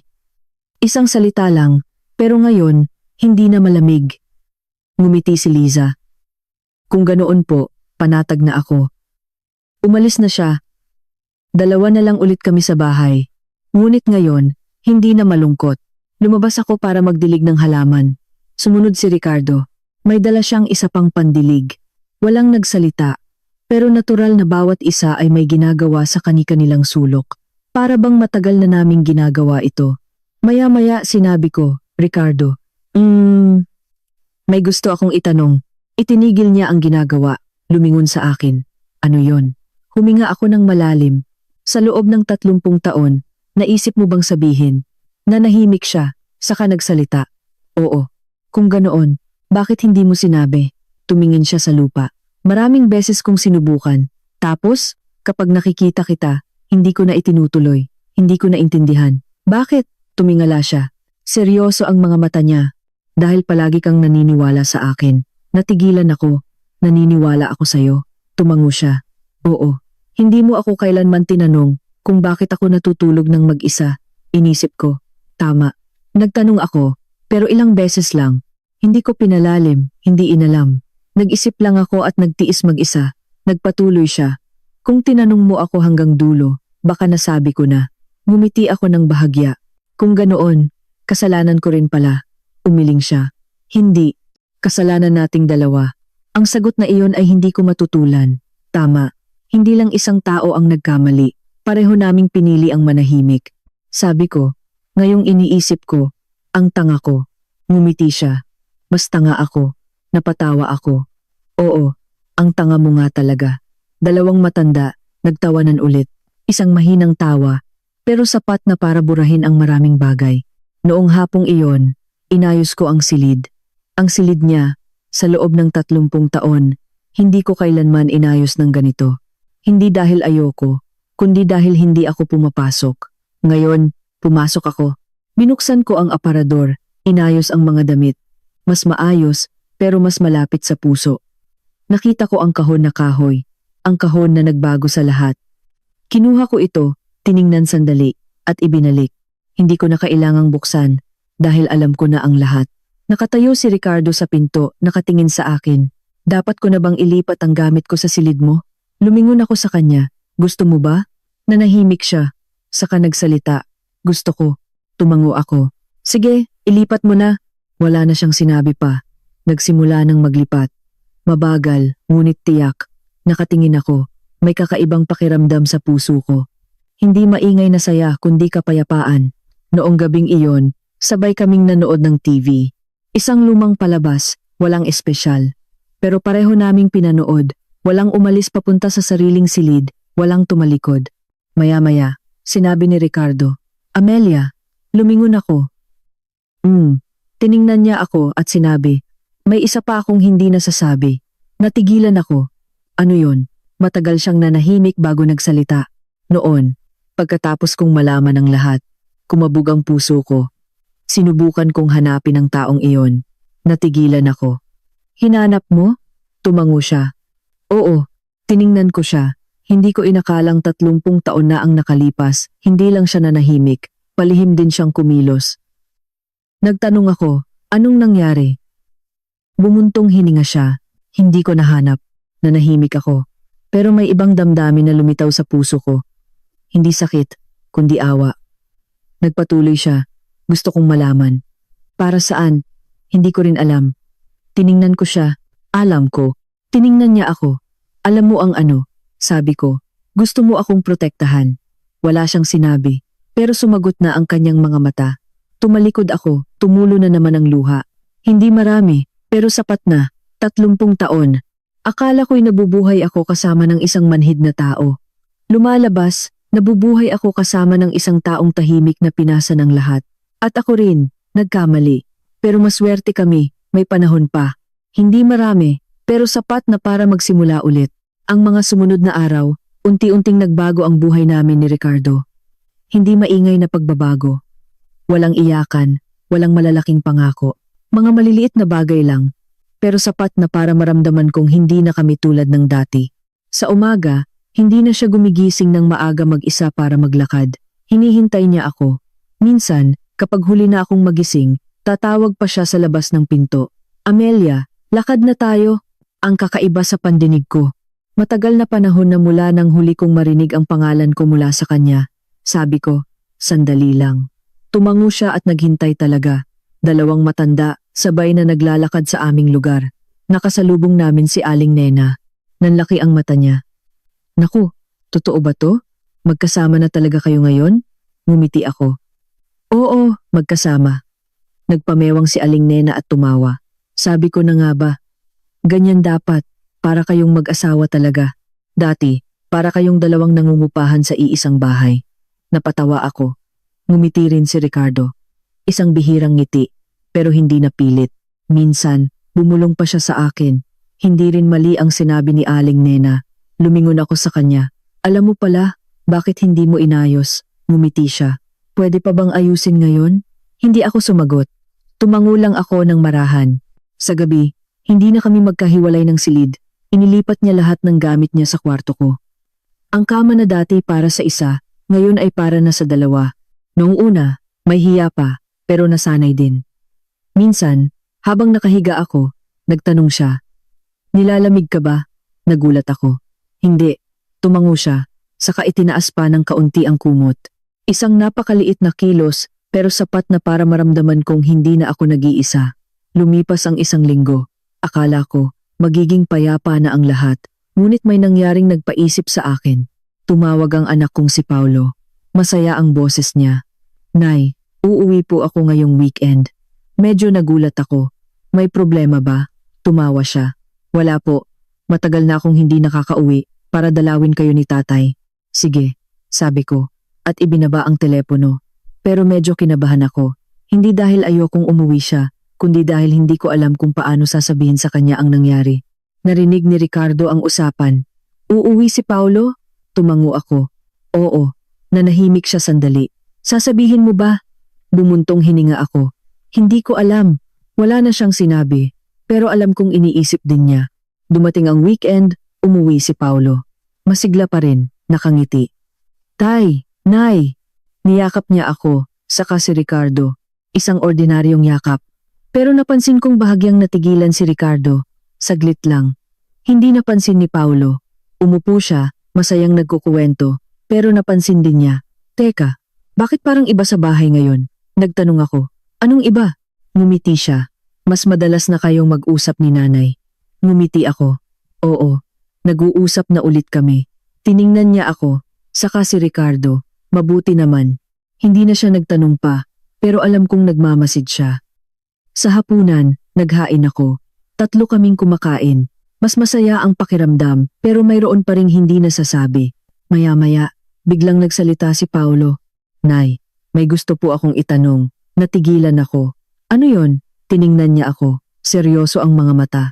Isang salita lang, pero ngayon, hindi na malamig. Ngumiti si Liza. Kung ganoon po, panatag na ako. Umalis na siya. 2 na lang ulit kami sa bahay. Ngunit ngayon, hindi na malungkot. Lumabas ako para magdilig ng halaman. Sumunod si Ricardo. May dala siyang isa pang pandilig. Walang nagsalita, pero natural na bawat isa ay may ginagawa sa kani-kanilang sulok. Para bang matagal na naming ginagawa ito. Maya-maya sinabi ko, Ricardo, may gusto akong itanong. Itinigil niya ang ginagawa, lumingon sa akin. Ano yon? Huminga ako ng malalim. Sa loob ng 30 taon, naisip mo bang sabihin? Nanahimik siya, saka nagsalita. Oo. Kung ganoon, bakit hindi mo sinabi? Tumingin siya sa lupa. Maraming beses kong sinubukan. Tapos, kapag nakikita kita, hindi ko na itinutuloy. Hindi ko na intindihan. Bakit? Tumingala siya. Seryoso ang mga mata niya. Dahil palagi kang naniniwala sa akin. Natigilan ako. Naniniwala ako sa'yo. Tumango siya. Oo. Hindi mo ako kailanman tinanong kung bakit ako natutulog ng mag-isa. Inisip ko. Tama. Nagtanong ako, pero ilang beses lang. Hindi ko pinalalim, hindi inalam. Nag-isip lang ako at nagtiis mag-isa. Nagpatuloy siya. Kung tinanong mo ako hanggang dulo, baka nasabi ko na. Ngumiti ako ng bahagya. Kung ganoon, kasalanan ko rin pala. Umiling siya. Hindi. Kasalanan nating dalawa. Ang sagot na iyon ay hindi ko matutulan. Tama. Hindi lang isang tao ang nagkamali. Pareho naming pinili ang manahimik. Sabi ko, ngayong iniisip ko, ang tanga ko. Ngumiti siya. Mas tanga ako. Napatawa ako. Oo, ang tanga mo nga talaga. 2 matanda, nagtawanan ulit. Isang mahinang tawa, pero sapat na para burahin ang maraming bagay. Noong hapong iyon, inayos ko ang silid. Ang silid niya, sa loob ng 30 taon, hindi ko kailanman inayos ng ganito. Hindi dahil ayoko, kundi dahil hindi ako pumapasok. Ngayon, pumasok ako. Binuksan ko ang aparador, inayos ang mga damit. mas maayos, pero mas malapit sa puso. Nakita ko ang kahon na kahoy, ang kahon na nagbago sa lahat. Kinuha ko ito, tiningnan sandali, at ibinalik. Hindi ko na kailangang buksan, dahil alam ko na ang lahat. Nakatayo si Ricardo sa pinto, nakatingin sa akin. Dapat ko na bang ilipat ang gamit ko sa silid mo? Lumingon ako sa kanya. Gusto mo ba? Nanahimik siya. Saka nagsalita. Gusto ko. Tumango ako. Sige, ilipat mo na. Wala na siyang sinabi pa. Nagsimula ng maglipat. Mabagal, ngunit tiyak. Nakatingin ako. May kakaibang pakiramdam sa puso ko. Hindi maingay na saya kundi kapayapaan. Noong gabing iyon, sabay kaming nanood ng TV. Isang lumang palabas, walang espesyal. Pero pareho naming pinanood, walang umalis papunta sa sariling silid, walang tumalikod. Maya-maya, sinabi ni Ricardo, Amelia, lumingon ako. Tiningnan niya ako at sinabi, may isa pa akong hindi nasasabi. Natigilan ako. Ano yon? Matagal siyang nanahimik bago nagsalita. Noon, pagkatapos kong malaman ang lahat, kumabog ang puso ko. Sinubukan kong hanapin ang taong iyon. Natigilan ako. Hinanap mo? Tumango siya. Oo, tiningnan ko siya. Hindi ko inakalang 30 taon na ang nakalipas. Hindi lang siya nanahimik, palihim din siyang kumilos. Nagtanong ako, anong nangyari? Bumuntong hininga siya. Hindi ko nahanap. Nanahimik ako. Pero may ibang damdamin na lumitaw sa puso ko. Hindi sakit, kundi awa. Nagpatuloy siya. Gusto kong malaman. Para saan? Hindi ko rin alam. Tiningnan ko siya. Alam ko. Tiningnan niya ako. Alam mo ang ano? Sabi ko. Gusto mo akong protektahan. Wala siyang sinabi. Pero sumagot na ang kanyang mga mata. Tumalikod ako. Tumulo na naman ang luha. Hindi marami, pero sapat na. 30 taon. Akala ko'y nabubuhay ako kasama ng isang manhid na tao. Lumalabas, nabubuhay ako kasama ng isang taong tahimik na pinasa ng lahat. At ako rin, nagkamali. Pero maswerte kami, may panahon pa. Hindi marami, pero sapat na para magsimula ulit. Ang mga sumunod na araw, unti-unting nagbago ang buhay namin ni Ricardo. Hindi maingay na pagbabago. Walang iyakan, walang malalaking pangako. Mga maliliit na bagay lang. Pero sapat na para maramdaman kong hindi na kami tulad ng dati. Sa umaga, hindi na siya gumigising ng maaga mag-isa para maglakad. Hinihintay niya ako. Minsan, kapag huli na akong magising, tatawag pa siya sa labas ng pinto. Amelia, lakad na tayo. Ang kakaiba sa pandinig ko. Matagal na panahon na mula nang huli kong marinig ang pangalan ko mula sa kanya. Sabi ko, sandali lang. Tumango siya at naghintay talaga. 2 matanda, sabay na naglalakad sa aming lugar. Nakasalubong namin si Aling Nena. Nanlaki ang mata niya. Naku, totoo ba to? Magkasama na talaga kayo ngayon? Ngumiti ako. Oo, magkasama. Nagpamewang si Aling Nena at tumawa. Sabi ko na nga ba, ganyan dapat, para kayong mag-asawa talaga. Dati, para kayong 2 nangungupahan sa iisang bahay. Napatawa ako. Ngumiti rin si Ricardo. Isang bihirang ngiti, pero hindi napilit. Minsan, bumulong pa siya sa akin. Hindi rin mali ang sinabi ni Aling Nena. Lumingon ako sa kanya. Alam mo pala, bakit hindi mo inayos? Ngumiti siya. Pwede pa bang ayusin ngayon? Hindi ako sumagot. Tumango lang ako ng marahan. Sa gabi, hindi na kami magkahiwalay ng silid. Inilipat niya lahat ng gamit niya sa kwarto ko. Ang kama na dati para sa isa, ngayon ay para na sa 2. Noong una, may hiya pa, pero nasanay din. Minsan, habang nakahiga ako, nagtanong siya, nilalamig ka ba? Nagulat ako. Hindi. Tumango siya, saka itinaas pa ng kaunti ang kumot. Isang napakaliit na kilos, pero sapat na para maramdaman kong hindi na ako nag-iisa. Lumipas ang 1 linggo. Akala ko, magiging payapa na ang lahat. Ngunit may nangyaring nagpaisip sa akin. Tumawag ang anak kong si Paulo. Masaya ang boses niya. Nay, uuwi po ako ngayong weekend. Medyo nagulat ako. May problema ba? Tumawa siya. Wala po. Matagal na akong hindi nakakauwi para dalawin kayo ni tatay. Sige, sabi ko. At ibinaba ang telepono. Pero medyo kinabahan ako. Hindi dahil ayokong umuwi siya, kundi dahil hindi ko alam kung paano sasabihin sa kanya ang nangyari. Narinig ni Ricardo ang usapan. Uuwi si Paulo? Tumango ako. Oo. Nanahimik siya sandali. Sasabihin mo ba? Bumuntong hininga ako. Hindi ko alam. Wala na siyang sinabi, pero alam kong iniisip din niya. Dumating ang weekend, umuwi si Paulo. Masigla pa rin, nakangiti. Tay, Nay! Niyakap niya ako, saka si Ricardo. Isang ordinaryong yakap. Pero napansin kong bahagyang natigilan si Ricardo. Saglit lang. Hindi napansin ni Paulo. Umupo siya, masayang nagkukuwento, pero napansin din niya. Teka, bakit parang iba sa bahay ngayon? Nagtanong ako. Anong iba? Ngumiti siya. Mas madalas na kayong mag-usap ni nanay. Ngumiti ako. Oo, nag-uusap na ulit kami. Tiningnan niya ako, saka si Ricardo. Mabuti naman. Hindi na siya nagtanong pa, pero alam kong nagmamasid siya. Sa hapunan, naghain ako. 3 kaming kumakain. Mas masaya ang pakiramdam, pero mayroon pa ring hindi nasasabi. Maya-maya, biglang nagsalita si Paulo. Nay, may gusto po akong itanong. Natigilan ako. Ano yon? Tiningnan niya ako. Seryoso ang mga mata.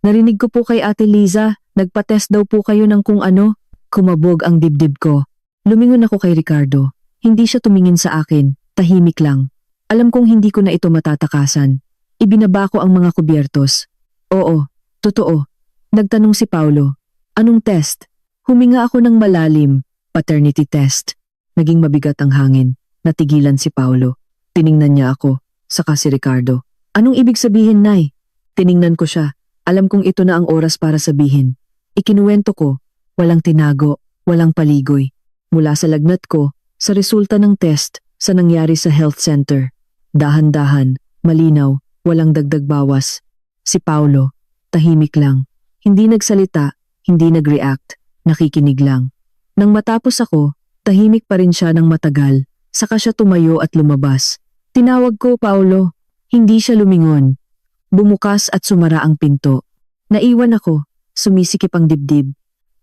Narinig ko po kay Ate Liza, nagpa-test daw po kayo ng kung ano. Kumabog ang dibdib ko. Lumingon ako kay Ricardo. Hindi siya tumingin sa akin, tahimik lang. Alam kong hindi ko na ito matatakasan. Ibinaba ko ang mga kubyertos. Oo, totoo. Nagtanong si Paulo. Anong test? Huminga ako ng malalim. Paternity test. Naging mabigat ang hangin. Natigilan si Paulo. Tiningnan niya ako, saka si Ricardo. Anong ibig sabihin, Nay? Tiningnan ko siya. Alam kong ito na ang oras para sabihin. Ikinuwento ko. Walang tinago, walang paligoy. Mula sa lagnat ko, sa resulta ng test, sa nangyari sa health center. Dahan-dahan, malinaw, walang dagdag bawas. Si Paulo, tahimik lang. Hindi nagsalita, hindi nag-react, nakikinig lang. Nang matapos ako, tahimik pa rin siya ng matagal, saka siya tumayo at lumabas. Tinawag ko, Paulo. Hindi siya lumingon. Bumukas at sumara ang pinto. Naiwan ako, sumisikip ang dibdib.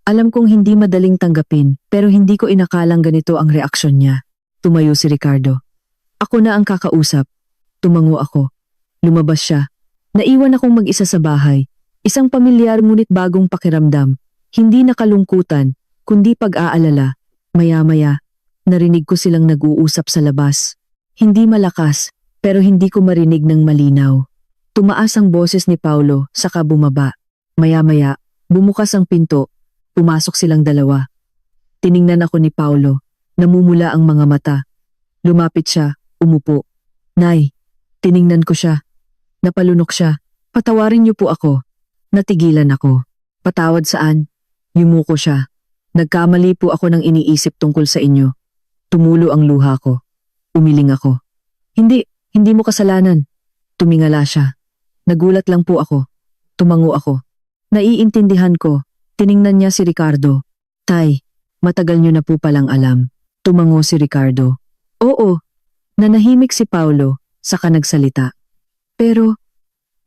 Alam kong hindi madaling tanggapin, pero hindi ko inakalang ganito ang reaksyon niya. Tumayo si Ricardo. Ako na ang kakausap. Tumango ako. Lumabas siya. Naiwan akong mag-isa sa bahay. Isang pamilyar ngunit bagong pakiramdam. Hindi nakalungkutan, kundi pag-aalala. Maya-maya, narinig ko silang nag-uusap sa labas. Hindi malakas, pero hindi ko marinig ng malinaw. Tumaas ang boses ni Paulo, saka bumaba. Maya-maya, bumukas ang pinto. Pumasok silang dalawa. Tiningnan ako ni Paulo. Namumula ang mga mata. Lumapit siya, umupo. Nay, tiningnan ko siya. Napalunok siya. Patawarin niyo po ako. Natigilan ako. Patawad saan? Yumuko siya. Nagkamali po ako ng iniisip tungkol sa inyo. Tumulo ang luha ko. Umiling ako. Hindi mo kasalanan. Tumingala siya. Nagulat lang po ako. Tumango ako. Naiintindihan ko. Tiningnan niya si Ricardo. Tay, matagal niyo na po palang alam. Tumango si Ricardo. Oo. Nanahimik si Paulo, saka nagsalita. Pero,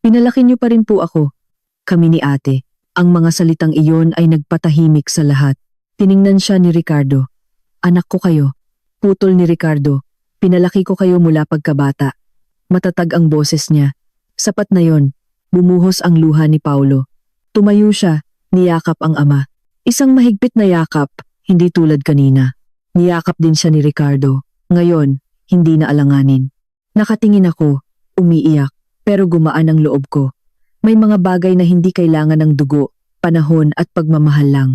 pinalaki niyo pa rin po ako. Kami ni ate. Ang mga salitang iyon ay nagpatahimik sa lahat. Tiningnan siya ni Ricardo. Anak ko kayo. Putol ni Ricardo. Pinalaki ko kayo mula pagkabata. Matatag ang boses niya. Sapat na yon. Bumuhos ang luha ni Paulo. Tumayo siya. Niyakap ang ama. Isang mahigpit na yakap, hindi tulad kanina. Niyakap din siya ni Ricardo. Ngayon, hindi na alanganin. Nakatingin ako, umiiyak, pero gumaan ang loob ko. May mga bagay na hindi kailangan ng dugo, panahon at pagmamahal lang.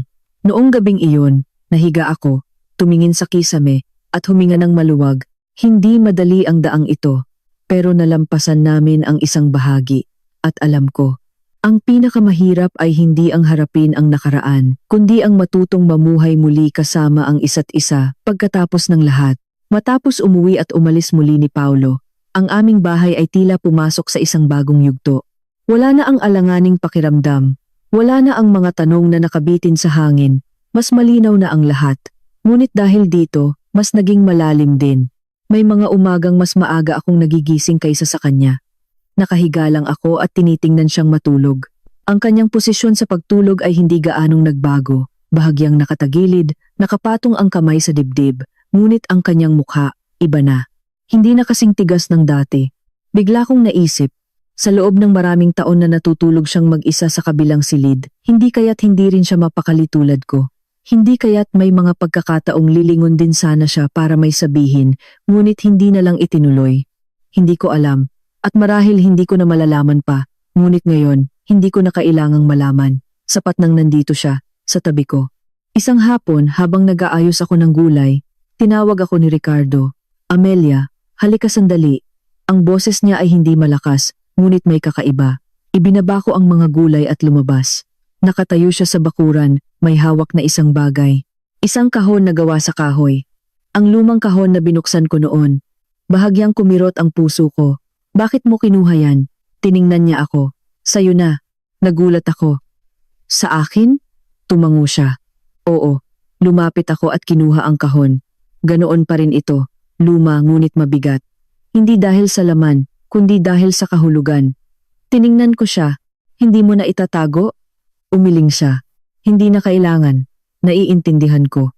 Noong gabing iyon, nahiga ako, tumingin sa kisame, at huminga ng maluwag. Hindi madali ang daang ito, pero nalampasan namin ang isang bahagi. At alam ko, ang pinakamahirap ay hindi ang harapin ang nakaraan, kundi ang matutong mamuhay muli kasama ang isa't isa pagkatapos ng lahat. Matapos umuwi at umalis muli ni Paulo, ang aming bahay ay tila pumasok sa isang bagong yugto. Wala na ang alanganing pakiramdam, wala na ang mga tanong na nakabitin sa hangin, mas malinaw na ang lahat. Ngunit dahil dito, mas naging malalim din. May mga umagang mas maaga akong nagigising kaysa sa kanya. Nakahiga lang ako at tinitingnan siyang matulog. Ang kanyang posisyon sa pagtulog ay hindi gaanong nagbago. Bahagyang nakatagilid, nakapatong ang kamay sa dibdib, ngunit ang kanyang mukha, iba na. Hindi na kasing tigas ng dati. Bigla kong naisip, sa loob ng maraming taon na natutulog siyang mag-isa sa kabilang silid, hindi kaya't hindi rin siya mapakali tulad ko. Hindi kaya't may mga pagkakataong lilingon din sana siya para may sabihin, ngunit hindi na lang itinuloy. Hindi ko alam. At marahil hindi ko na malalaman pa, ngunit ngayon, hindi ko na kailangang malaman. Sapat nang nandito siya, sa tabi ko. Isang hapon habang nag-aayos ako ng gulay, tinawag ako ni Ricardo. Amelia, halika sandali. Ang boses niya ay hindi malakas, ngunit may kakaiba. Ibinaba ko ang mga gulay at lumabas. Nakatayo siya sa bakuran, may hawak na isang bagay. Isang kahon na gawa sa kahoy. Ang lumang kahon na binuksan ko noon. Bahagyang kumirot ang puso ko. Bakit mo kinuha yan? Tiningnan niya ako. Sa'yo na. Nagulat ako. Sa akin? Tumango siya. Oo. Lumapit ako at kinuha ang kahon. Ganoon pa rin ito. Luma ngunit mabigat. Hindi dahil sa laman, kundi dahil sa kahulugan. Tiningnan ko siya. Hindi mo na itatago? Umiling siya. Hindi na kailangan. Naiintindihan ko.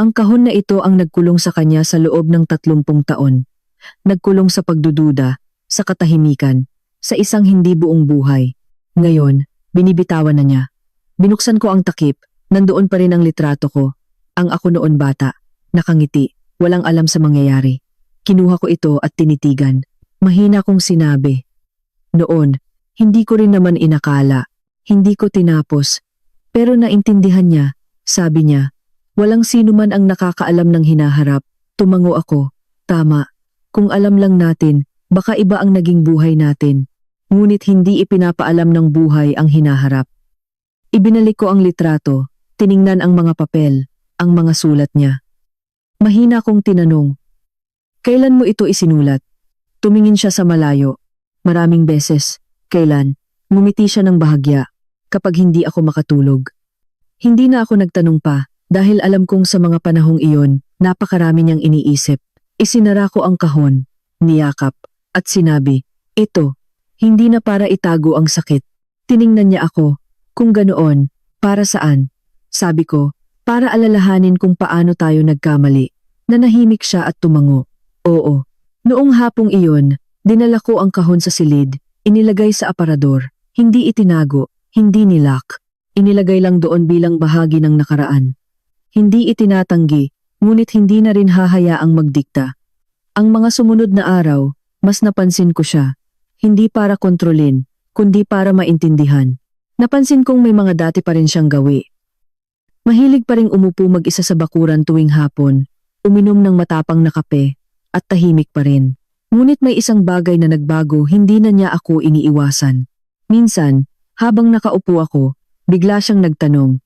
Ang kahon na ito ang nagkulong sa kanya sa loob ng 30 taon. Nagkulong sa pagdududa, sa katahimikan, sa isang hindi buong buhay. Ngayon, binibitawan na niya. Binuksan ko ang takip, nandoon pa rin ang litrato ko. Ang ako noon bata, nakangiti, walang alam sa mangyayari. Kinuha ko ito at tinitigan. Mahina kong sinabi. Noon, hindi ko rin naman inakala. Hindi ko tinapos. Pero naintindihan niya, sabi niya. Walang sino man ang nakakaalam ng hinaharap. Tumango ako. Tama. Kung alam lang natin, baka iba ang naging buhay natin. Ngunit hindi ipinapaalam ng buhay ang hinaharap. Ibinalik ko ang litrato, tiningnan ang mga papel, ang mga sulat niya. Mahina kong tinanong. Kailan mo ito isinulat? Tumingin siya sa malayo. Maraming beses. Kailan? Ngumiti siya ng bahagya. Kapag hindi ako makatulog. Hindi na ako nagtanong pa, dahil alam kong sa mga panahong iyon, napakarami niyang iniisip. Isinara ko ang kahon, niyakap, at sinabi, ito, hindi na para itago ang sakit. Tiningnan niya ako, kung ganoon, para saan? Sabi ko, para alalahanin kung paano tayo nagkamali. Nanahimik siya at tumango. Oo. Noong hapong iyon, dinala ko ang kahon sa silid, inilagay sa aparador, hindi itinago, hindi nilock. Inilagay lang doon bilang bahagi ng nakaraan. Hindi itinatanggi, ngunit hindi na rin hahayaang magdikta. Ang mga sumunod na araw, mas napansin ko siya. Hindi para kontrolin, kundi para maintindihan. Napansin kong may mga dati pa rin siyang gawi. Mahilig pa ring umupo mag-isa sa bakuran tuwing hapon, uminom ng matapang na kape, at tahimik pa rin. Ngunit may isang bagay na nagbago, hindi na niya ako iniiwasan. Minsan, habang nakaupo ako, bigla siyang nagtanong,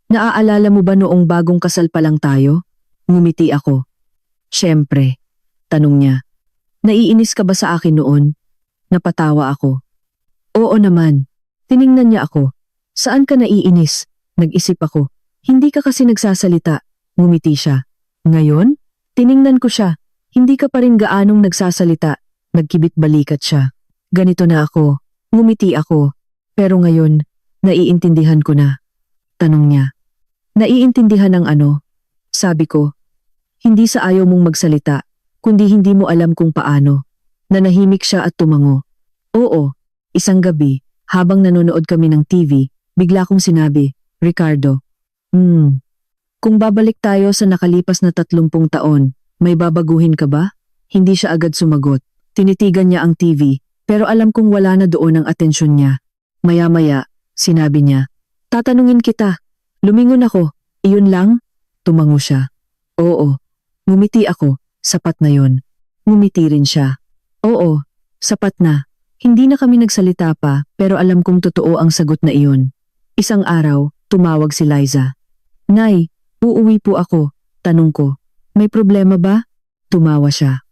naaalala mo ba noong bagong kasal pa lang tayo? Ngumiti ako. Siyempre, tanong niya. Naiinis ka ba sa akin noon? Napatawa ako. Oo naman. Tiningnan niya ako. Saan ka naiinis? Nag-isip ako. Hindi ka kasi nagsasalita. Ngumiti siya. Ngayon? Tiningnan ko siya. Hindi ka pa rin gaanong nagsasalita. Nagkibit balikat siya. Ganito na ako. Ngumiti ako. Pero ngayon, naiintindihan ko na. Tanong niya. Naiintindihan ng ano? Sabi ko. Hindi sa ayaw mong magsalita, kundi hindi mo alam kung paano. Nanahimik siya at tumango. Oo, isang gabi, habang nanonood kami ng TV, bigla kong sinabi, Ricardo. Kung babalik tayo sa nakalipas na 30 taon, may babaguhin ka ba? Hindi siya agad sumagot. Tinitigan niya ang TV, pero alam kong wala na doon ang atensyon niya. Maya-maya, sinabi niya, tatanungin kita. Lumingon ako, iyon lang? Tumango siya. Oo. Ngumiti ako, sapat na yon. Ngumiti rin siya. Oo, sapat na. Hindi na kami nagsalita pa, pero alam kong totoo ang sagot na iyon. Isang araw, tumawag si Liza. Nay, uuwi po ako. Tanong ko, may problema ba? Tumawa siya.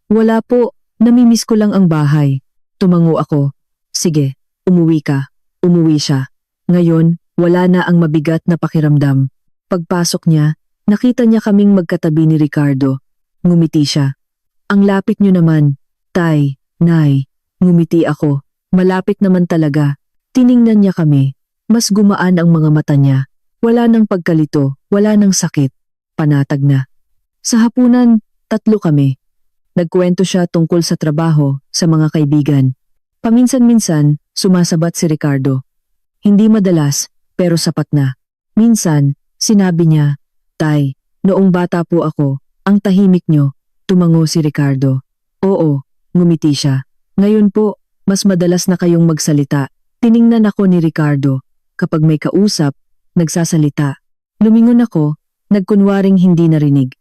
Wala po, namimiss ko lang ang bahay. Tumango ako. Sige. Umuwi ka. Umuwi siya. Ngayon, wala na ang mabigat na pakiramdam. Pagpasok niya, nakita niya kaming magkatabi ni Ricardo. Ngumiti siya. Ang lapit niyo naman. Tay, Nay. Ngumiti ako. Malapit naman talaga. Tiningnan niya kami. Mas gumaan ang mga mata niya. Wala nang pagkalito, wala nang sakit. Panatag na. Sa hapunan, 3 kami. Nagkwento siya tungkol sa trabaho, sa mga kaibigan. Paminsan-minsan, sumasabat si Ricardo. Hindi madalas, pero sapat na. Minsan, sinabi niya, Tay, noong bata po ako, ang tahimik niyo. Tumango si Ricardo. Oo, ngumiti siya. Ngayon po, mas madalas na kayong magsalita. Tiningnan ako ni Ricardo. Kapag may kausap, nagsasalita. Lumingon ako, nagkunwaring hindi narinig.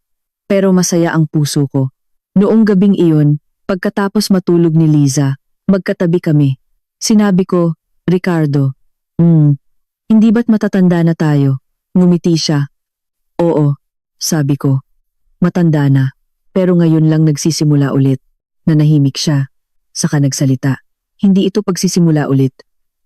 Pero masaya ang puso ko. Noong gabing iyon, pagkatapos matulog ni Liza, magkatabi kami. Sinabi ko, Ricardo, hindi ba't matatanda na tayo? Ngumiti siya. Oo, sabi ko. Matanda na. Pero ngayon lang nagsisimula ulit. Nanahimik siya. Saka nagsalita. Hindi ito pagsisimula ulit.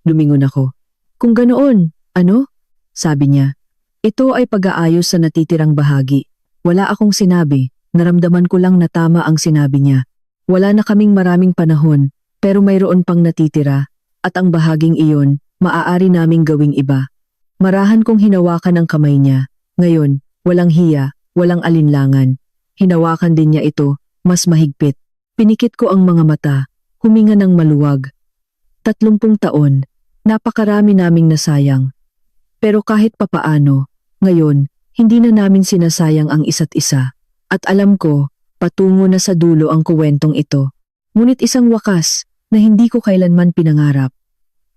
Lumingon ako. Kung ganoon, ano? Sabi niya. Ito ay pag-aayos sa natitirang bahagi. Wala akong sinabi. Naramdaman ko lang na tama ang sinabi niya. Wala na kaming maraming panahon, pero mayroon pang natitira. At ang bahaging iyon, maaari naming gawing iba. Marahan kong hinawakan ang kamay niya. Ngayon, walang hiya, walang alinlangan. Hinawakan din niya ito, mas mahigpit. Pinikit ko ang mga mata, huminga ng maluwag. 30 taon, napakarami naming nasayang. Pero kahit papaano, ngayon, hindi na namin sinasayang ang isa't isa. At alam ko, patungo na sa dulo ang kuwentong ito. Ngunit isang wakas na hindi ko kailanman pinangarap.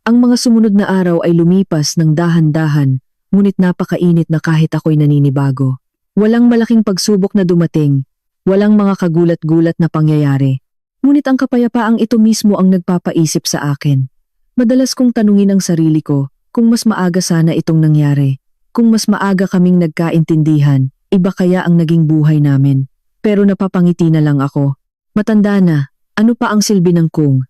Ang mga sumunod na araw ay lumipas ng dahan-dahan, ngunit napakainit na kahit ako'y naninibago. Walang malaking pagsubok na dumating, walang mga kagulat-gulat na pangyayari. Ngunit ang kapayapaang ito mismo ang nagpapaisip sa akin. Madalas kong tanungin ang sarili ko kung mas maaga sana itong nangyari. Kung mas maaga kaming nagkaintindihan, iba kaya ang naging buhay namin. Pero napapangiti na lang ako. Matanda na, ano pa ang silbi ng kung?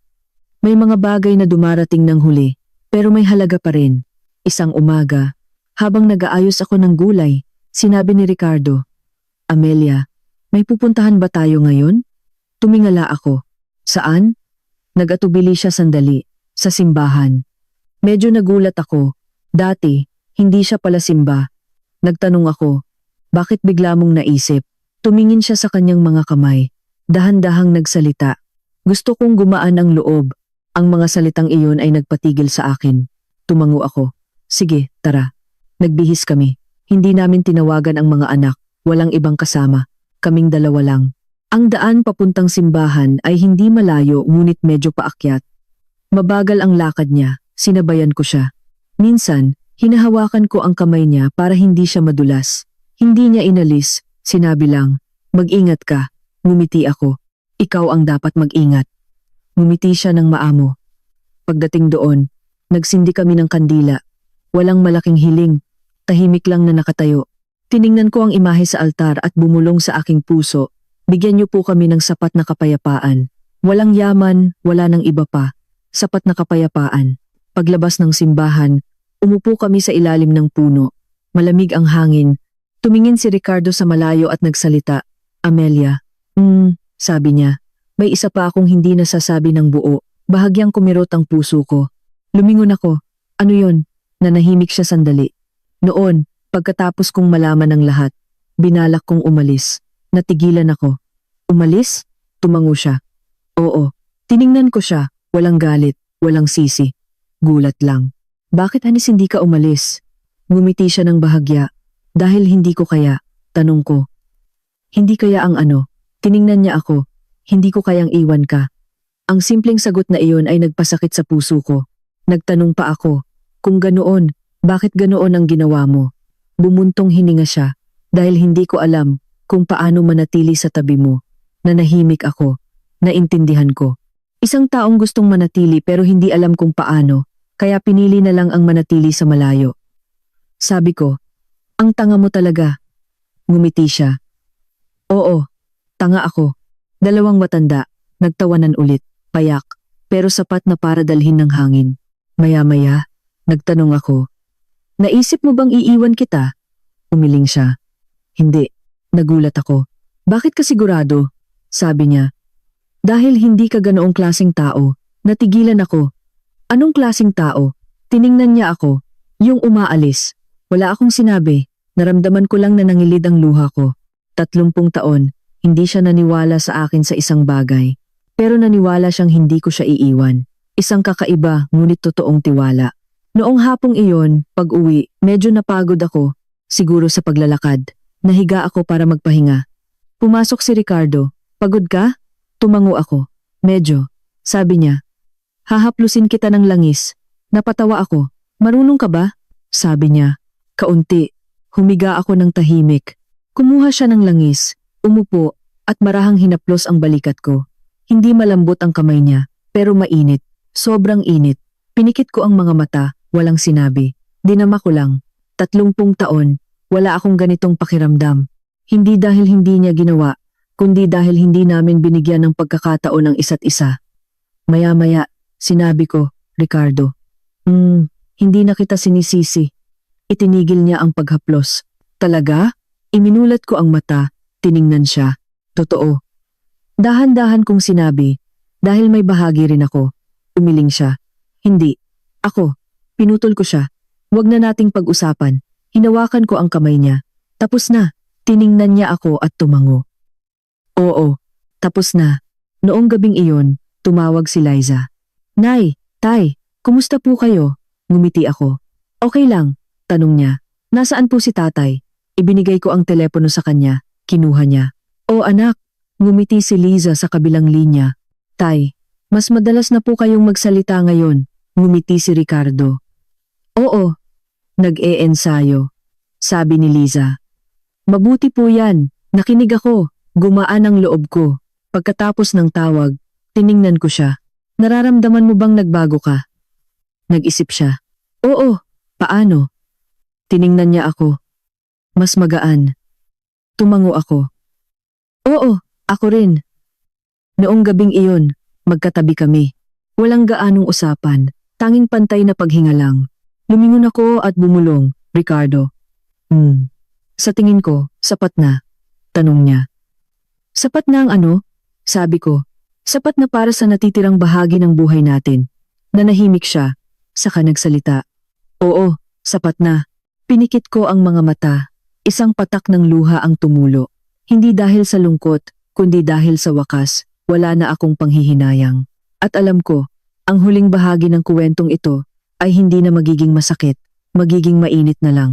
May mga bagay na dumarating ng huli, pero may halaga pa rin. Isang umaga, habang nag-aayos ako ng gulay, sinabi ni Ricardo, Amelia, may pupuntahan ba tayo ngayon? Tumingala ako. Saan? Nag-atubili siya sandali, sa simbahan. Medyo nagulat ako. Dati, hindi siya pala simba. Nagtanong ako, bakit bigla mong naisip? Tumingin siya sa kanyang mga kamay. Dahan-dahang nagsalita. Gusto kong gumaan ang loob. Ang mga salitang iyon ay nagpatigil sa akin. Tumango ako. Sige, tara. Nagbihis kami. Hindi namin tinawagan ang mga anak. Walang ibang kasama. Kaming dalawa lang. Ang daan papuntang simbahan ay hindi malayo ngunit medyo paakyat. Mabagal ang lakad niya. Sinabayan ko siya. Minsan, hinahawakan ko ang kamay niya para hindi siya madulas. Hindi niya inalis. Sinabi lang, mag-ingat ka. Ngumiti ako. Ikaw ang dapat mag-ingat. Ngumiti siya ng maamo. Pagdating doon, nagsindi kami ng kandila. Walang malaking hiling. Tahimik lang na nakatayo. Tiningnan ko ang imahe sa altar at bumulong sa aking puso. Bigyan niyo po kami ng sapat na kapayapaan. Walang yaman, wala nang iba pa. Sapat na kapayapaan. Paglabas ng simbahan, umupo kami sa ilalim ng puno. Malamig ang hangin. Tumingin si Ricardo sa malayo at nagsalita. Amelia, sabi niya. May isa pa akong hindi nasasabi ng buo. Bahagyang kumirot ang puso ko. Lumingon ako. Ano yon? Nanahimik siya sandali. Noon, pagkatapos kong malaman ang lahat, binalak kong umalis. Natigilan ako. Umalis? Tumango siya. Oo. Tiningnan ko siya. Walang galit, walang sisi. Gulat lang. Bakit Anis hindi ka umalis? Ngumiti siya ng bahagya. Dahil hindi ko kaya, tanong ko. Hindi kaya ang ano? Tiningnan niya ako. Hindi ko kayang iwan ka. Ang simpleng sagot na iyon ay nagpasakit sa puso ko. Nagtanong pa ako, kung ganoon, bakit ganoon ang ginawa mo? Bumuntong hininga siya, dahil hindi ko alam kung paano manatili sa tabi mo. Nanahimik ako, naintindihan ko. Isang taong gustong manatili pero hindi alam kung paano, kaya pinili na lang ang manatili sa malayo. Sabi ko, ang tanga mo talaga. Ngumiti siya. Oo, tanga ako. Dalawang matanda, nagtawanan ulit, payak, pero sapat na para dalhin ng hangin. Maya-maya, nagtanong ako. Naisip mo bang iiwan kita? Umiling siya. Hindi, nagulat ako. Bakit ka sigurado? Sabi niya. Dahil hindi ka ganoong klaseng tao, natigilan ako. Anong klaseng tao? Tiningnan niya ako. Yung umaalis. Wala akong sinabi. Naramdaman ko lang na nangilid ang luha ko. 30 taon. Hindi siya naniwala sa akin sa isang bagay. Pero naniwala siyang hindi ko siya iiwan. Isang kakaiba ngunit totoong tiwala. Noong hapong iyon, pag-uwi, medyo napagod ako. Siguro sa paglalakad. Nahiga ako para magpahinga. Pumasok si Ricardo. Pagod ka? Tumango ako. Medyo. Sabi niya. Hahaplusin kita ng langis. Napatawa ako. Marunong ka ba? Sabi niya. Kaunti. Humiga ako ng tahimik. Kumuha siya ng langis, umupo, at marahang hinaplos ang balikat ko. Hindi malambot ang kamay niya, pero mainit. Sobrang init. Pinikit ko ang mga mata, walang sinabi. Dinama ko lang. 30 taon, wala akong ganitong pakiramdam. Hindi dahil hindi niya ginawa, kundi dahil hindi namin binigyan ng pagkakataon ng isa't isa. Maya-maya, sinabi ko, Ricardo. Hindi na kita sinisisi. Itinigil niya ang paghaplos. Talaga? Iminulat ko ang mata, tiningnan siya. Totoo. Dahan-dahan kong sinabi, dahil may bahagi rin ako. Umiling siya. Hindi. Ako. Pinutol ko siya. Huwag na nating pag-usapan. Hinawakan ko ang kamay niya. Tapos na. Tiningnan niya ako at tumango. Oo. Tapos na. Noong gabing iyon, tumawag si Liza. Nay, Tay, kumusta po kayo? Ngumiti ako. Okay lang, tanong niya. Nasaan po si tatay? Ibinigay ko ang telepono sa kanya, kinuha niya. O anak, ngumiti si Liza sa kabilang linya. Tay, mas madalas na po kayong magsalita ngayon, ngumiti si Ricardo. Oo, nag-e-ensayo, sabi ni Liza. Mabuti po yan, nakinig ako, gumaan ang loob ko. Pagkatapos ng tawag, tiningnan ko siya. Nararamdaman mo bang nagbago ka? Nag-isip siya. Oo, paano? Tiningnan niya ako. Mas magaan. Tumango ako. Oo, ako rin. Noong gabing iyon, magkatabi kami. Walang gaanong usapan, tanging pantay na paghinga lang. Lumingon ako at bumulong, Ricardo. Sa tingin ko, sapat na. Tanong niya. Sapat na ang ano? Sabi ko. Sapat na para sa natitirang bahagi ng buhay natin. Nanahimik siya, saka nagsalita. Oo, sapat na. Pinikit ko ang mga mata. Isang patak ng luha ang tumulo. Hindi dahil sa lungkot, kundi dahil sa wakas, wala na akong panghihinayang. At alam ko, ang huling bahagi ng kuwentong ito ay hindi na magiging masakit, magiging mainit na lang.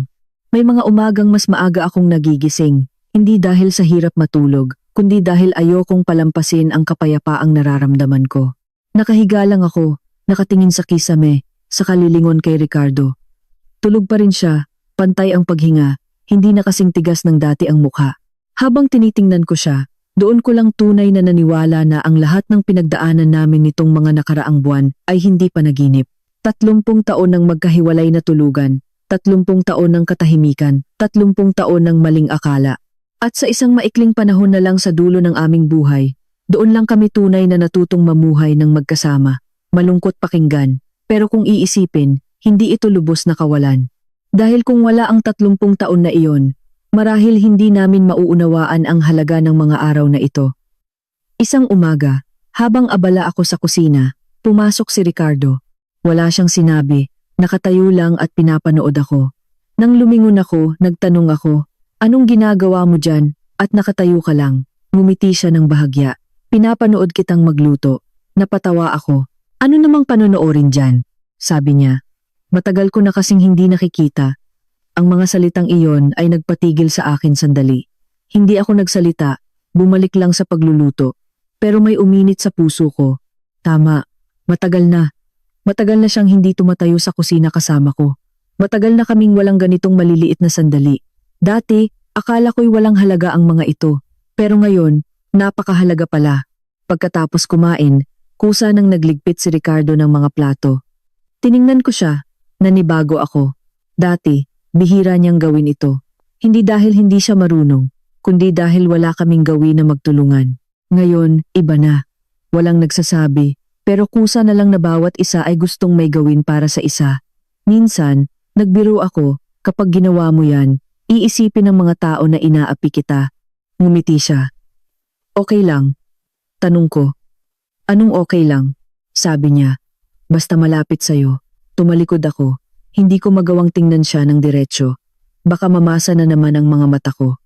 May mga umagang mas maaga akong nagigising, hindi dahil sa hirap matulog, kundi dahil ayokong palampasin ang kapayapaang nararamdaman ko. Nakahiga lang ako, nakatingin sa kisame, sa kalilingon kay Ricardo. Tulog pa rin siya, pantay ang paghinga, hindi na kasing tigas ng dati ang mukha. Habang tinitingnan ko siya, doon ko lang tunay na naniwala na ang lahat ng pinagdaanan namin nitong mga nakaraang buwan ay hindi panaginip. 30 taon ng magkahiwalay na tulugan, 30 taon ng katahimikan, 30 taon ng maling akala. At sa isang maikling panahon na lang sa dulo ng aming buhay, doon lang kami tunay na natutong mamuhay ng magkasama. Malungkot pakinggan, pero kung iisipin, hindi ito lubos na kawalan. Dahil kung wala ang 30 taon na iyon, marahil hindi namin mauunawaan ang halaga ng mga araw na ito. Isang umaga, habang abala ako sa kusina, pumasok si Ricardo. Wala siyang sinabi, nakatayo lang at pinapanood ako. Nang lumingon ako, nagtanong ako, anong ginagawa mo dyan? At nakatayo ka lang. Ngumiti siya ng bahagya. Pinapanood kitang magluto. Napatawa ako. Ano namang panonoorin dyan? Sabi niya. Matagal ko na kasing hindi nakikita. Ang mga salitang iyon ay nagpatigil sa akin sandali. Hindi ako nagsalita, bumalik lang sa pagluluto. Pero may uminit sa puso ko. Tama, matagal na. Matagal na siyang hindi tumatayo sa kusina kasama ko. Matagal na kaming walang ganitong maliliit na sandali. Dati, akala ko'y walang halaga ang mga ito. Pero ngayon, napakahalaga pala. Pagkatapos kumain, kusa nang nagligpit si Ricardo ng mga plato. Tiningnan ko siya, nanibago ako. Dati, bihira niyang gawin ito. Hindi dahil hindi siya marunong, kundi dahil wala kaming gawin na magtulungan. Ngayon, iba na. Walang nagsasabi, pero kusa na lang na bawat isa ay gustong may gawin para sa isa. Minsan, nagbiro ako, kapag ginawa mo yan, iisipin ng mga tao na inaapi kita. Ngumiti siya. Okay lang. Tanong ko. Anong okay lang? Sabi niya. Basta malapit sa'yo. Tumalikod ako. Hindi ko magawang tingnan siya ng diretsyo. Baka mamasa na naman ang mga mata ko.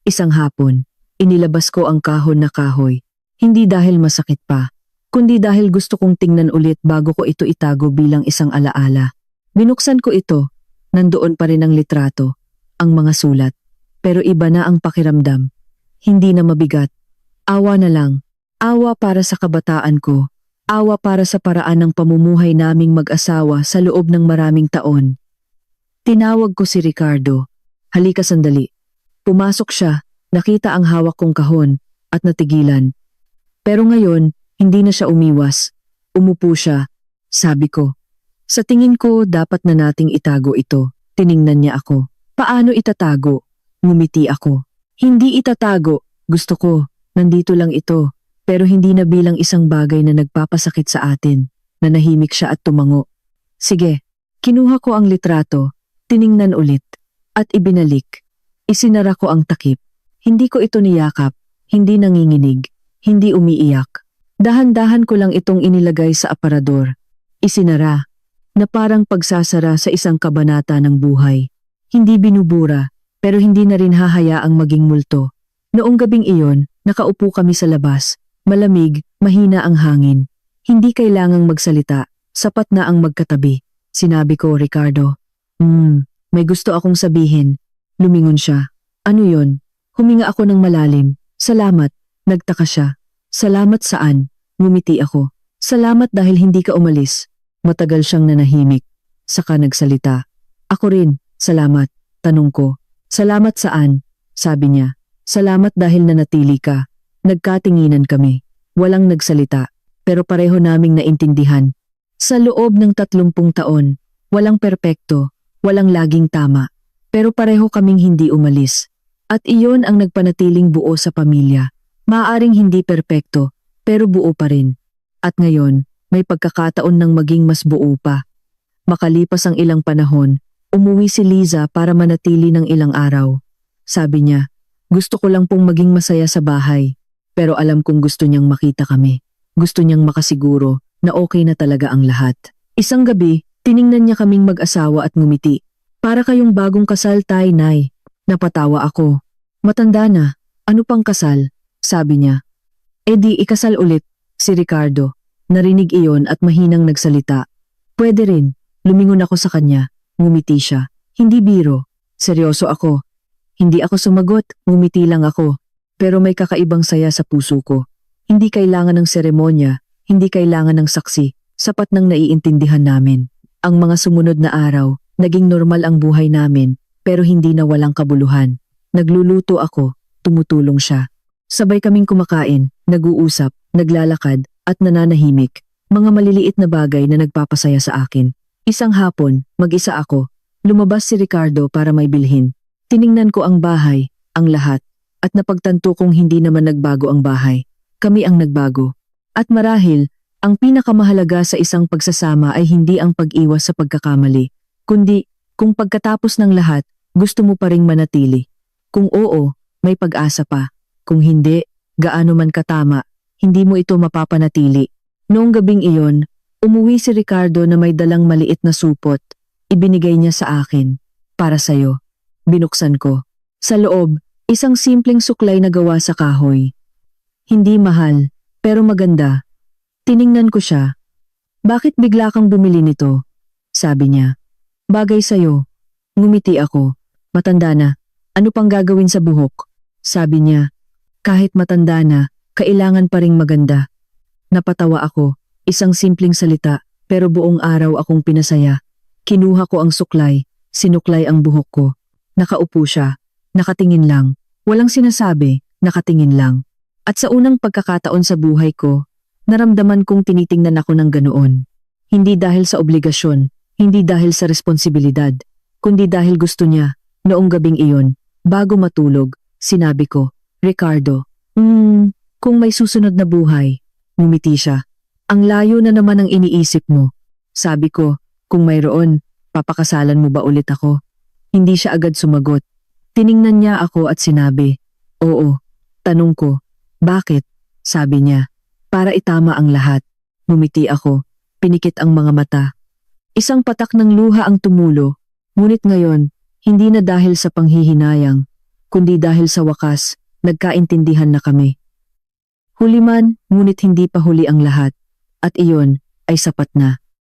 Isang hapon, inilabas ko ang kahon na kahoy. Hindi dahil masakit pa, kundi dahil gusto kong tingnan ulit bago ko ito itago bilang isang alaala. Binuksan ko ito. Nandoon pa rin ang litrato, ang mga sulat. Pero iba na ang pakiramdam. Hindi na mabigat. Awa na lang. Awa para sa kabataan ko. Awa para sa paraan ng pamumuhay naming mag-asawa sa loob ng maraming taon. Tinawag ko si Ricardo. Halika sandali. Pumasok siya, nakita ang hawak kong kahon, at natigilan. Pero ngayon, hindi na siya umiwas. Umupo siya. Sabi ko, sa tingin ko dapat na nating itago ito. Tiningnan niya ako. Paano itatago? Ngumiti ako. Hindi itatago. Gusto ko, nandito lang ito. Pero hindi na bilang isang bagay na nagpapasakit sa atin. Nanahimik siya at tumango. Sige, kinuha ko ang litrato, tiningnan ulit, at ibinalik. Isinara ko ang takip. Hindi ko ito niyakap, hindi nanginginig, hindi umiiyak. Dahan-dahan ko lang itong inilagay sa aparador. Isinara, na parang pagsasara sa isang kabanata ng buhay. Hindi binubura, pero hindi na rin hahayaang maging multo. Noong gabing iyon, nakaupo kami sa labas. Malamig, mahina ang hangin. Hindi kailangang magsalita, sapat na ang magkatabi. Sinabi ko, Ricardo. May gusto akong sabihin. Lumingon siya. Ano yon? Huminga ako ng malalim. Salamat. Nagtaka siya. Salamat saan? Ngumiti ako. Salamat dahil hindi ka umalis. Matagal siyang nanahimik. Saka nagsalita. Ako rin, salamat. Tanong ko. Salamat saan? Sabi niya. Salamat dahil nanatili ka. Nagkatinginan kami. Walang nagsalita, pero pareho naming naintindihan. Sa loob ng 30 taon, walang perpekto, walang laging tama, pero pareho kaming hindi umalis. At iyon ang nagpanatiling buo sa pamilya. Maaaring hindi perpekto, pero buo pa rin. At ngayon, may pagkakataon ng maging mas buo pa. Makalipas ang ilang panahon, umuwi si Liza para manatili ng ilang araw. Sabi niya, gusto ko lang pong maging masaya sa bahay. Pero alam kong gusto niyang makita kami. Gusto niyang makasiguro na okay na talaga ang lahat. Isang gabi, tiningnan niya kaming mag-asawa at ngumiti. Para kayong bagong kasal, tay, nay. Napatawa ako. Matanda na. Ano pang kasal? Sabi niya. E di ikasal ulit. Si Ricardo. Narinig iyon at mahinang nagsalita. Pwede rin. Lumingon ako sa kanya. Ngumiti siya. Hindi biro. Seryoso ako. Hindi ako sumagot. Ngumiti lang ako. Pero may kakaibang saya sa puso ko. Hindi kailangan ng seremonya, hindi kailangan ng saksi, sapat nang naiintindihan namin. Ang mga sumunod na araw, naging normal ang buhay namin, pero hindi na walang kabuluhan. Nagluluto ako, tumutulong siya. Sabay kaming kumakain, nag-uusap, naglalakad, at nananahimik. Mga maliliit na bagay na nagpapasaya sa akin. Isang hapon, mag-isa ako. Lumabas si Ricardo para may bilhin. Tiningnan ko ang bahay, ang lahat. At napagtanto kong hindi naman nagbago ang bahay. Kami ang nagbago. At marahil, ang pinakamahalaga sa isang pagsasama ay hindi ang pag-iwas sa pagkakamali, kundi kung pagkatapos ng lahat, gusto mo pa ring manatili. Kung oo, may pag-asa pa. Kung hindi, gaano man katama, hindi mo ito mapapanatili. Noong gabing iyon, umuwi si Ricardo na may dalang maliit na supot. Ibinigay niya sa akin. Para sa'yo. Binuksan ko. Sa loob, isang simpleng suklay na gawa sa kahoy. Hindi mahal, pero maganda. Tiningnan ko siya. Bakit bigla kang bumili nito? Sabi niya. Bagay sa'yo. Ngumiti ako. Matanda na. Ano pang gagawin sa buhok? Sabi niya. Kahit matanda na, kailangan pa ring maganda. Napatawa ako. Isang simpleng salita, pero buong araw akong pinasaya. Kinuha ko ang suklay. Sinuklay ang buhok ko. Nakaupo siya. Nakatingin lang. Walang sinasabi, nakatingin lang. At sa unang pagkakataon sa buhay ko, naramdaman kong tinitingnan ako ng ganoon. Hindi dahil sa obligasyon, hindi dahil sa responsibilidad, kundi dahil gusto niya. Noong gabing iyon, bago matulog, sinabi ko, Ricardo, kung may susunod na buhay, ngumiti siya. Ang layo na naman ang iniisip mo. Sabi ko, kung mayroon, papakasalan mo ba ulit ako? Hindi siya agad sumagot. Tiningnan niya ako at sinabi, oo. Tanong ko, bakit? Sabi niya, para itama ang lahat. Ngumiti ako, pinikit ang mga mata. Isang patak ng luha ang tumulo, ngunit ngayon, hindi na dahil sa panghihinayang, kundi dahil sa wakas, nagkaintindihan na kami. Huli man, ngunit hindi pa huli ang lahat, at iyon ay sapat na.